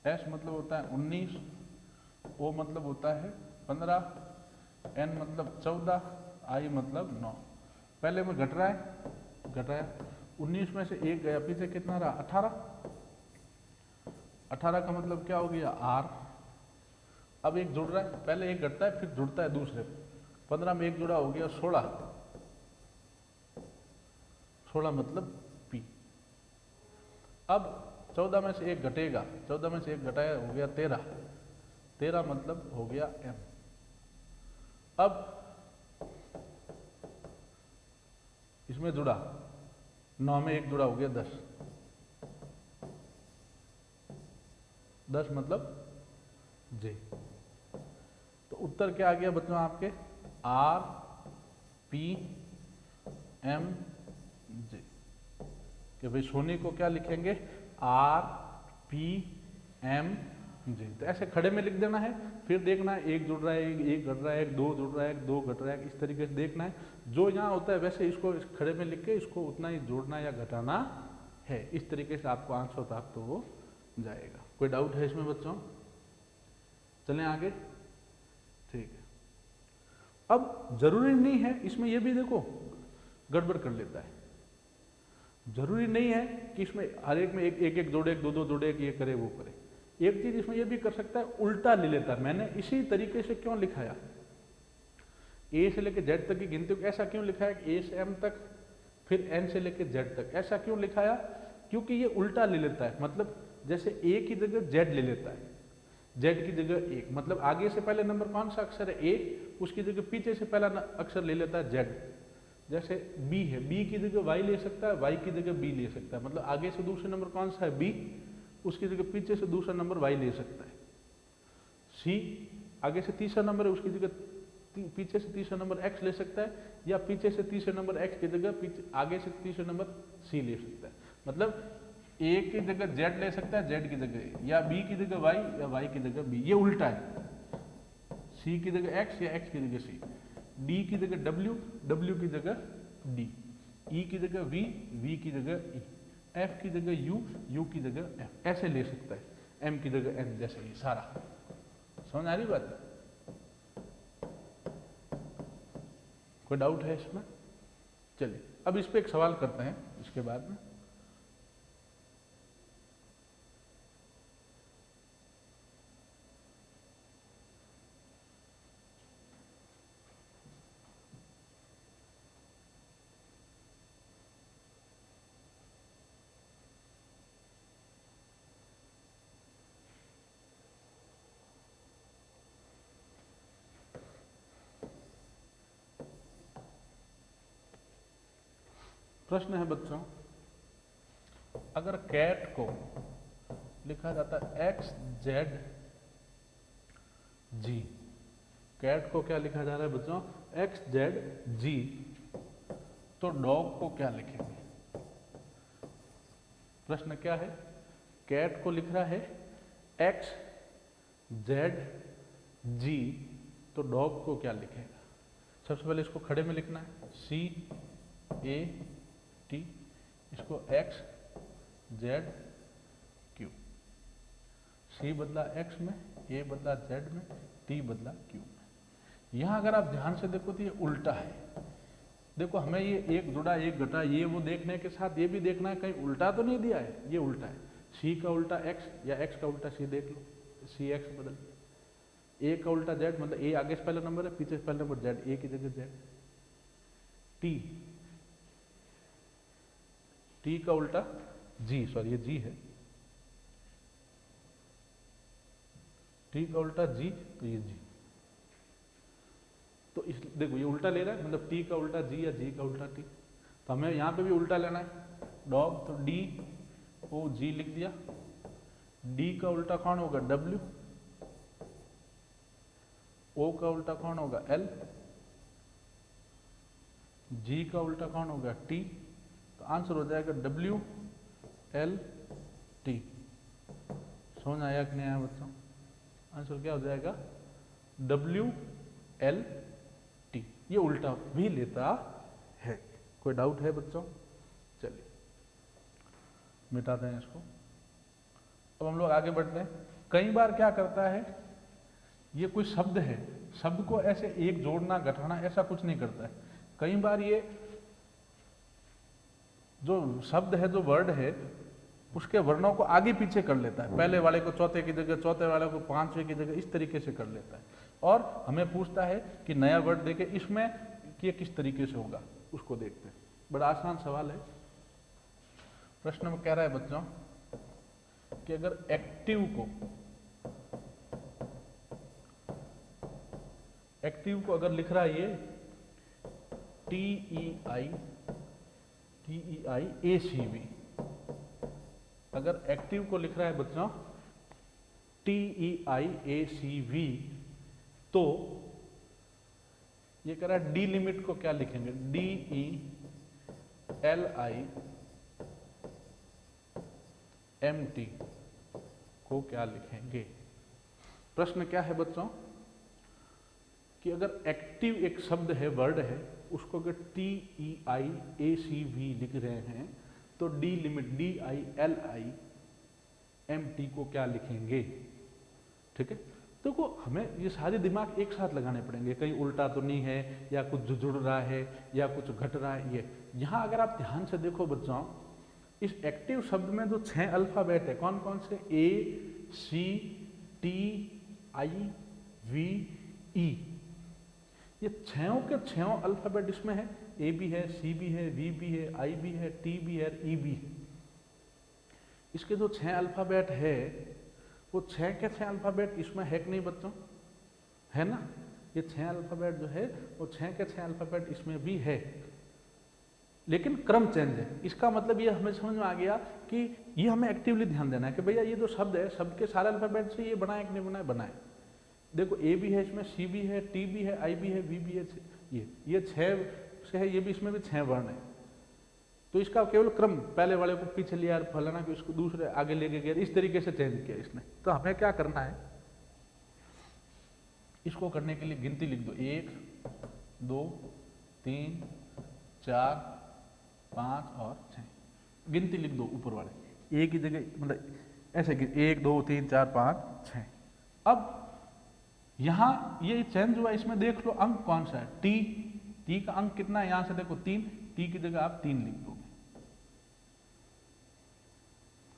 S मतलब होता है 19, O मतलब होता है 15, N मतलब 14, I मतलब 9। पहले में घट रहा है, 19 में से 1 गया, पीछे कितना रहा 18, 18 का मतलब क्या हो गया R। अब 1 जुड़ रहा है, पहले 1 घटता है फिर जुड़ता है दूसरे, 15 में 1 जुड़ा हो गया 16, 16 मतलब P। अब 14 में से 1 घटेगा, 14 में से 1 घटाया हो गया 13, 13 मतलब हो गया M। अब इसमें जुड़ा, 9 में 1 जुड़ा हो गया 10, 10 मतलब J। तो उत्तर क्या आ गया बच्चों आपके, RPMJ, कि भाई सोनी को क्या लिखेंगे, RPMJ। तो ऐसे खड़े में लिख देना है, फिर देखना है 1 जुड़ रहा है, 1 घट रहा है, 2 जुड़ रहा है, 2 घट रहा है, इस तरीके से देखना है। जो यहाँ होता है वैसे इसको इस खड़े में लिख के इसको उतना ही जोड़ना या घटाना है। इस तरीके से आपको आंसर प्राप्त हो जाएगा। कोई डाउट है इसमें बच्चों? चलें आगे, ठीक है। अब जरूरी नहीं है, इसमें ये भी देखो गड़बड़ कर लेता है। जरूरी नहीं है कि इसमें हर एक में एक एक जोड़े, 2 जोड़े, ये करे वो करे। एक चीज इसमें ये भी कर सकता है, उल्टा ले लेता है। मैंने इसी तरीके से क्यों लिखाया, ए से लेकर जेड तक की गिनती को ऐसा क्यों लिखा है, ए से एम तक फिर एन से लेकर जेड तक, ऐसा क्यों लिखाया? क्योंकि ये उल्टा ले लेता है। मतलब जैसे ए की जगह जेड ले लेता है, जेड की जगह 1, मतलब आगे से पहले नंबर कौन सा अक्षर है ए, उसकी जगह पीछे से पहला अक्षर ले लेता है जेड। जैसे बी है, बी की जगह वाई ले सकता है, वाई की जगह बी ले सकता है। मतलब आगे से दूसरा नंबर कौन सा है बी, उसकी जगह पीछे से दूसरा नंबर वाई ले सकता है। सी आगे से तीसरा नंबर है, उसकी जगह पीछे से तीसरा नंबर एक्स ले सकता है, या पीछे से तीसरे नंबर एक्स की जगह पीछे आगे से तीसरा नंबर सी ले सकता है। मतलब ए की जगह जेड ले सकता है, जेड की जगह ए, या बी की जगह वाई या वाई की जगह बी। ये उल्टा है, सी की जगह एक्स या एक्स की जगह सी। डी की जगह डब्ल्यू, डब्ल्यू की जगह डी, ई की जगह वी, वी की जगह ई, एफ की जगह यू, यू की जगह एफ, ऐसे ले सकता है, एम की जगह एन, जैसे ये सारा। समझ आ रही बात? कोई डाउट है इसमें? चलिए अब इस पे एक सवाल करते हैं इसके बाद में। प्रश्न है बच्चों, अगर कैट को लिखा जाता है एक्स जेड जी, कैट को क्या लिखा जा रहा है बच्चों? एक्स जेड जी, तो डॉग को क्या लिखेंगे? प्रश्न क्या है? कैट को लिख रहा है एक्स जेड जी, तो डॉग को क्या लिखेगा? सबसे पहले इसको खड़े में लिखना है, सी ए टी, इसको एक्स जेड क्यू, सी बदला एक्स में, ए बदला जेड में, टी बदला क्यू में। यहां अगर आप ध्यान से देखो तो ये उल्टा है। देखो हमें ये एक जुड़ा एक घटा ये वो देखने के साथ ये भी देखना है कहीं उल्टा तो नहीं दिया है, ये उल्टा है। सी का उल्टा एक्स या एक्स का उल्टा सी देख लो, सी एक्स बदल, ए का उल्टा जेड, मतलब ए आगे से पहला नंबर है, पीछे से पहला नंबर जेड, ए की जगह जेड। टी का उल्टा जी, सॉरी ये जी है, टी का उल्टा जी, तो ये जी, तो इस देखो ये उल्टा ले रहा है, मतलब टी का उल्टा जी या जी का उल्टा टी, तो हमें यहां पे भी उल्टा लेना है। डॉग तो डी ओ जी लिख दिया, डी का उल्टा कौन होगा? डब्ल्यू, ओ का उल्टा कौन होगा? एल, जी का उल्टा कौन होगा? टी, तो आंसर हो जाएगा डब्ल्यू एल टी। समझ आया कि नहीं आया बच्चों? आंसर क्या हो जाएगा? W L T. ये उल्टा भी लेता है। कोई डाउट है बच्चों? चलिए मिटाते हैं इसको। अब हम लोग आगे बढ़ते हैं। कई बार क्या करता है, ये कोई शब्द है, शब्द को ऐसे एक जोड़ना घटाना ऐसा कुछ नहीं करता है। कई बार ये जो शब्द है, जो वर्ड है, उसके वर्णों को आगे पीछे कर लेता है। पहले वाले को चौथे की जगह, चौथे वाले को पांचवें की जगह, इस तरीके से कर लेता है। और हमें पूछता है कि नया वर्ड देके इसमें कि किस तरीके से होगा, उसको देखते हैं। बड़ा आसान सवाल है। प्रश्न में कह रहा है बच्चों कि अगर एक्टिव को अगर लिख रहा है ये TEIACV, अगर एक्टिव को लिख रहा है बच्चों TEIACV, तो ये कह रहा है डी लिमिट को क्या लिखेंगे? DELIMT को क्या लिखेंगे? प्रश्न क्या है बच्चों कि अगर एक्टिव एक शब्द है, वर्ड है, उसको अगर TEIACV लिख रहे हैं तो डी लिमिट DILIMT को क्या लिखेंगे? ठीक है, देखो हमें ये सारे दिमाग एक साथ लगाने पड़ेंगे, कहीं उल्टा तो नहीं है या कुछ जुड़ रहा है या कुछ घट रहा है। ये यहाँ अगर आप ध्यान से देखो बच्चों, इस एक्टिव शब्द में जो 6 अल्फाबेट है, कौन कौन से? ACTIVE, ये 6 के 6 अल्फाबेट इसमें है। ए भी है, सी भी है, वी भी है, आई भी है, टी भी है, ई भी है। इसके जो 6 अल्फाबेट है, वो 6 के 6 अल्फाबेट इसमें है कि नहीं बच्चों? है ना? ये 6 अल्फाबेट जो है वो 6 के 6 अल्फाबेट इसमें भी है, लेकिन क्रम चेंज है। इसका मतलब ये हमें समझ में आ गया कि ये हमें एक्टिवली ध्यान देना है कि भैया ये जो शब्द है, शब्द के सारे अल्फाबेट से ये बनाए कि नहीं बनाए? बनाए। देखो ए भी है इसमें, सी भी है, टी भी है, आई भी है, वी भी है, ये 6 से है, ये भी इसमें भी 6 वर्ण है। तो इसका केवल क्रम, पहले वाले को पीछे लिया, फलाना को इसको दूसरे आगे लेके गया, इस तरीके से चेंज किया इसने। तो हमें क्या करना है, इसको करने के लिए गिनती लिख दो, 1 2 3 4 5 और 6। गिनती लिख दो ऊपर वाले, एक ही जगह मतलब ऐसे कि 1 2 3 4 5 6। अब यहाँ ये चेंज हुआ, इसमें देख लो अंक कौन सा है, टी का अंक कितना है, यहाँ से देखो 3, टी की जगह आप 3 लिख दोगे,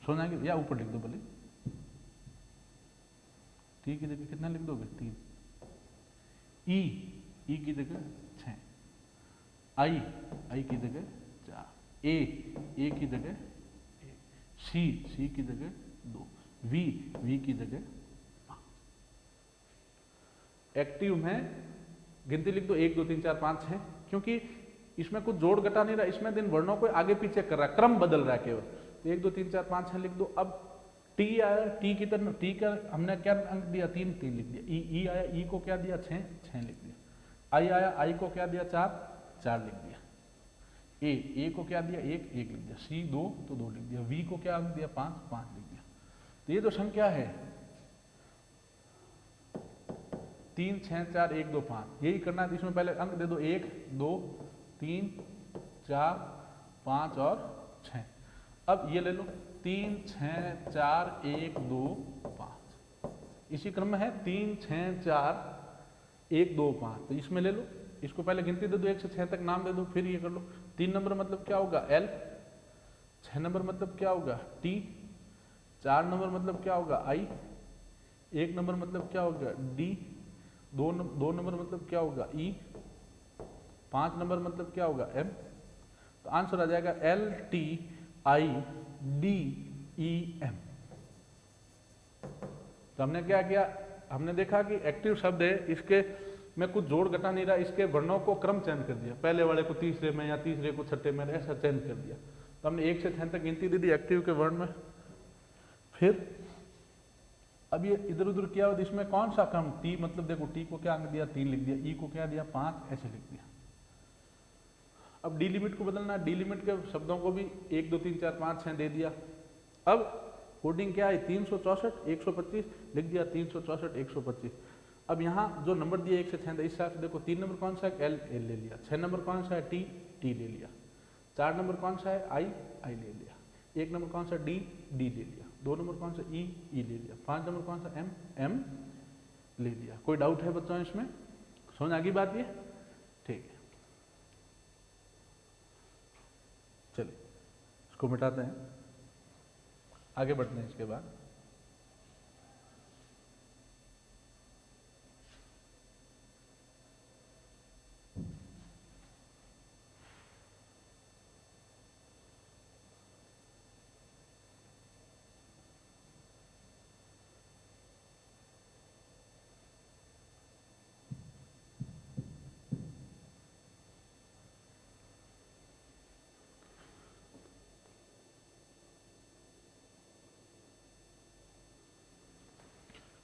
समझ आएगी, या ऊपर लिख दो भले, टी की जगह कितना लिख दोगे 3, ई की जगह 6, आई की जगह 4, ए की जगह 1, सी की जगह 2, वी की जगह 5। एक्टिव में गिनती लिख दो 1 2 3 4 5 6, क्योंकि इसमें कुछ जोड़ घटा नहीं रहा, इसमें दिन वर्णों को आगे पीछे कर रहा है, क्रम बदल रहा है केवल। तो 1 2 3 4 5 6 लिख दो। अब टी आया, टी की तरह, टी का हमने क्या अंक दिया 3 लिख दिया। ई आया, ई को क्या दिया 6 लिख दिया। आई आया, आई को क्या दिया 4 लिख दिया। ए को क्या दिया 1 लिख दिया। सी 2 तो 2 लिख दिया। वी को क्या अंक दिया 5 लिख दिया। तो ये जो संख्या है 3 6 4 1 2 5, यही करना है। इसमें पहले अंक दे दो 1 2 3 4 5 और 6। अब ये ले लो 3 6 4 1 2 5, इसी क्रम में है 3 6 4 1 2 5। तो इसमें ले लो, इसको पहले गिनती दे दो 1 से 6 तक, नाम दे दो, फिर ये कर लो। 3 नंबर मतलब क्या होगा L, 6 नंबर मतलब क्या होगा T, 4 नंबर मतलब क्या होगा I, 1 नंबर मतलब क्या होगा D, 2 नंबर मतलब क्या होगा E, 5 नंबर मतलब क्या होगा M। तो आंसर आ जाएगा L T I D E M। तो हमने क्या किया, हमने देखा कि एक्टिव शब्द है, इसके में कुछ जोड़ घटा नहीं रहा, इसके वर्णों को क्रम चेंज कर दिया, पहले वाले को तीसरे में या तीसरे को छठे में, ऐसा चेंज कर दिया। तो हमने 1 से 6 तक गिनती दे दी एक्टिव के वर्ण में। फिर अब ये इधर उधर किया, इसमें कौन सा क्रम, टी मतलब देखो टी को क्या अंक दिया 3 लिख दिया, ई को क्या दिया 5 ऐसे लिख दिया। अब डी लिमिट को बदलना, डी लिमिट के शब्दों को भी 1 2 3 4 5 6 दे दिया। अब कोडिंग क्या है 364 125 लिख दिया, 364 125। अब यहाँ जो नंबर दिया 1 से 6, इस हिसाब से देखो 3 नंबर कौन सा है एल ले लिया, 6 नंबर कौन सा है टी ले लिया, 4 नंबर कौन सा है आई ले लिया, 1 नंबर कौन सा डी ले लिया, 2 नंबर कौन सा ई ले लिया, 5 नंबर कौन सा एम ले लिया। कोई डाउट है बच्चों इसमें, समझ आ गई बात ये, ठीक है। चलिए इसको मिटाते हैं, आगे बढ़ते हैं इसके बाद।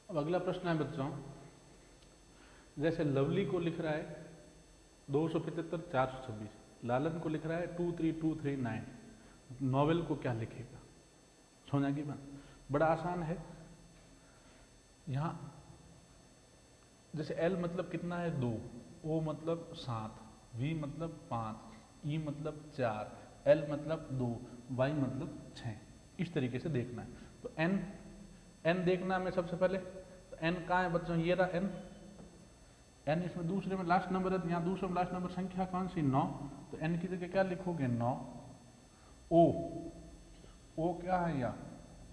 अब अगला प्रश्न है बच्चों, जैसे लवली को लिख रहा है 275 426, लालन को लिख रहा है 23239, नोवेल को क्या लिखेगा। समझ की बात, बड़ा आसान है। यहाँ जैसे L मतलब कितना है 2, O मतलब 7, V मतलब 5, E मतलब 4, L मतलब 2, Y मतलब 6, इस तरीके से देखना है। तो N देखना है सबसे पहले, तो N कहाँ है बच्चों, ये रहा N इसमें दूसरे में लास्ट नंबर है, तो यहाँ दूसरे में लास्ट नंबर संख्या कौन सी 9, तो N की जगह क्या लिखोगे 9। O क्या है यहाँ,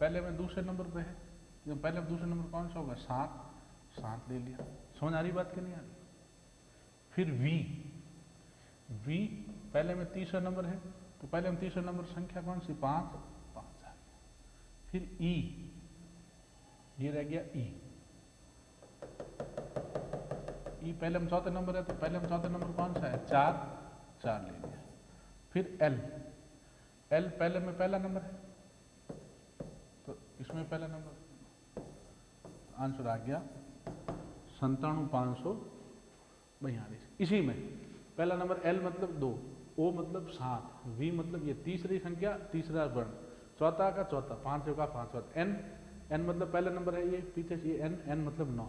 पहले में दूसरे नंबर पे है, जो पहले में दूसरे नंबर कौन सा होगा 7 ले लिया। समझ आ रही बात कि नहीं आ रही। फिर V पहले में तीसरा नंबर है, तो पहले में तीसरा नंबर संख्या कौन सी 5 आ गया। फिर E, ये रह गया E पहले में चौथे नंबर है, तो पहले में चौथे नंबर कौन सा है 4 ले लिया। फिर L पहले में पहला नंबर है, तो इसमें पहला नंबर, आंसर आ गया 97542। इसी में पहला नंबर L मतलब 2, O मतलब 7, V मतलब ये तीसरी संख्या, तीसरा वर्ण, चौथा का चौथा, पांचों का पांचवा, N मतलब पहला नंबर है, ये पीछे से ये N मतलब 9,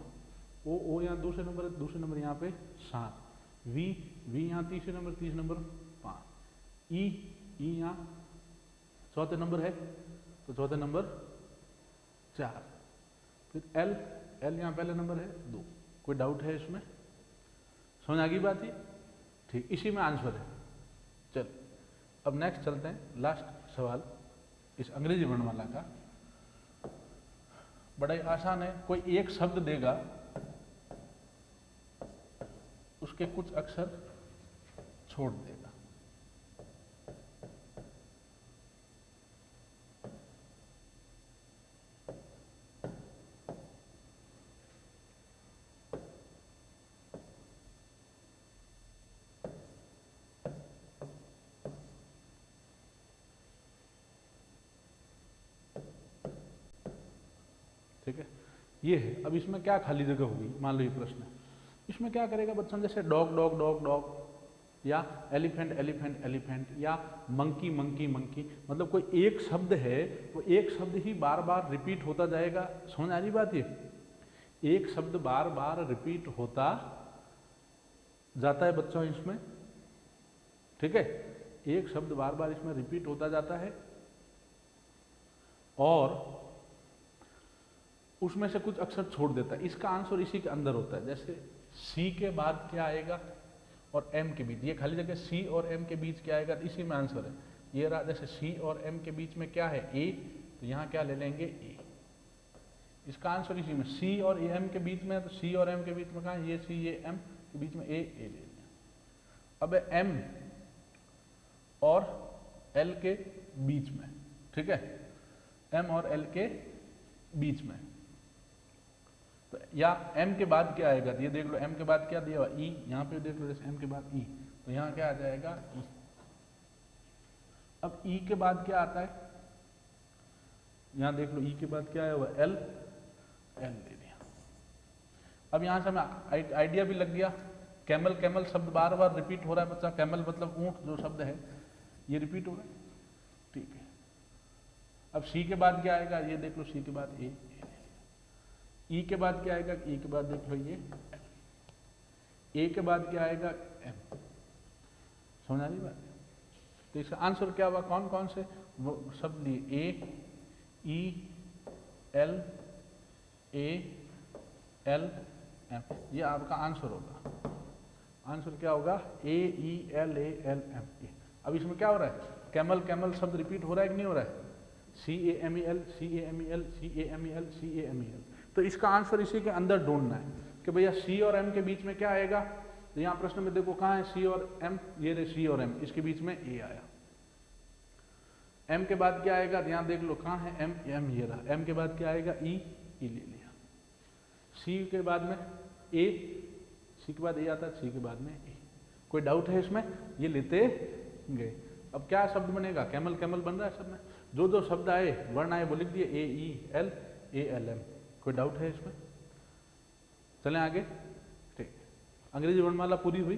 O यहाँ दूसरे नंबर है, दूसरे नंबर यहाँ पे 7, वी, वी यहाँ तीसरे नंबर 5, ई, ई यहाँ चौथे नंबर है तो चौथे नंबर 4, फिर एल, एल यहाँ पहले नंबर है 2। कोई डाउट है इसमें? समझ आ गई बात ही? ठीक, इसी में आंसर है। चल अब नेक्स्ट चलते हैं, लास्ट सवाल इस अंग्रेजी वर्णमाला का। बड़ा ही आसान है, कोई एक शब्द देगा, उसके कुछ अक्षर छोड़ देगा। ठीक है, ये है। अब इसमें क्या खाली जगह होगी, मान लो ये प्रश्न है, इसमें क्या करेगा बच्चों, जैसे डॉग डॉग डॉग डॉग, या एलिफेंट एलिफेंट एलिफेंट, या मंकी मंकी मंकी, मतलब कोई एक शब्द है वो एक शब्द ही बार बार रिपीट होता जाएगा। समझ आ रही बात? ये एक शब्द बार बार रिपीट होता जाता है बच्चों इसमें, ठीक है, एक शब्द बार बार इसमें रिपीट होता जाता है, और उसमें से कुछ अक्षर छोड़ देता है। इसका आंसर इसी के अंदर होता है। जैसे सी के बाद क्या आएगा और एम के बीच, ये खाली जगह सी और एम के बीच क्या आएगा, तो इसी में आंसर है। ये रहा, जैसे सी और एम के बीच में क्या है, ए, तो यहाँ क्या ले लेंगे, ए। इसका आंसर इसी में, सी और एम के बीच में, तो सी और एम के बीच में कहाँ है, ये सी ये एम के बीच में ए ले लिया। अब एम और एल के बीच में, ठीक है, एम और एल के बीच में, तो या m के बाद क्या आएगा, ये देख लो m के बाद क्या दिया हुआ, e, यहाँ पे देख लो जैसे m के बाद e, तो यहाँ क्या आ जाएगा e। अब e के बाद क्या आता है, यहाँ देख लो e के बाद क्या आया हुआ, l, l ले लिया। अब यहाँ से हमें आइडिया भी लग गया, कैमल कैमल शब्द बार बार रिपीट हो रहा है बच्चा, कैमल मतलब ऊंट जो शब्द है ये रिपीट हो रहा है, ठीक है। अब c के बाद क्या आएगा, ये देख लो c के बाद a, ई के बाद क्या आएगा, ई के बाद देख लो ये ए के बाद क्या आएगा, एम। समझ आ रही बात? तो इसका आंसर क्या हुआ, कौन कौन से वो शब्द लिए, ए, ई, एल, ए, एल, एम, ये आपका आंसर होगा। आंसर क्या होगा, ए, ई, एल, ए, एल, एम, ए। अब इसमें क्या हो रहा है, कैमल कैमल शब्द रिपीट हो रहा है कि नहीं हो रहा है, C A M E L, C A M E L, C A M E L, C A M E L. तो इसका आंसर इसी के अंदर ढूंढना है कि भैया सी और एम के बीच में क्या आएगा। तो यहाँ प्रश्न में देखो कहाँ है सी और एम, ये रहे सी और एम, इसके बीच में ए आया। एम के बाद क्या आएगा, यहाँ देख लो कहाँ है एम, एम ये रहा। एम के बाद क्या आएगा, ई, ई ले लिया। सी के बाद में ए, सी के बाद ए आता है, सी के बाद में ए। कोई डाउट है इसमें, ये लेते गए। अब क्या शब्द बनेगा, कैमल कैमल बन रहा है सब में, जो जो शब्द आए वर्ण आए वो लिख दिए, ए, ई, एल, ए, एल, एम। कोई डाउट है इसमें? चलें आगे, ठीक। अंग्रेजी वर्णमाला पूरी हुई।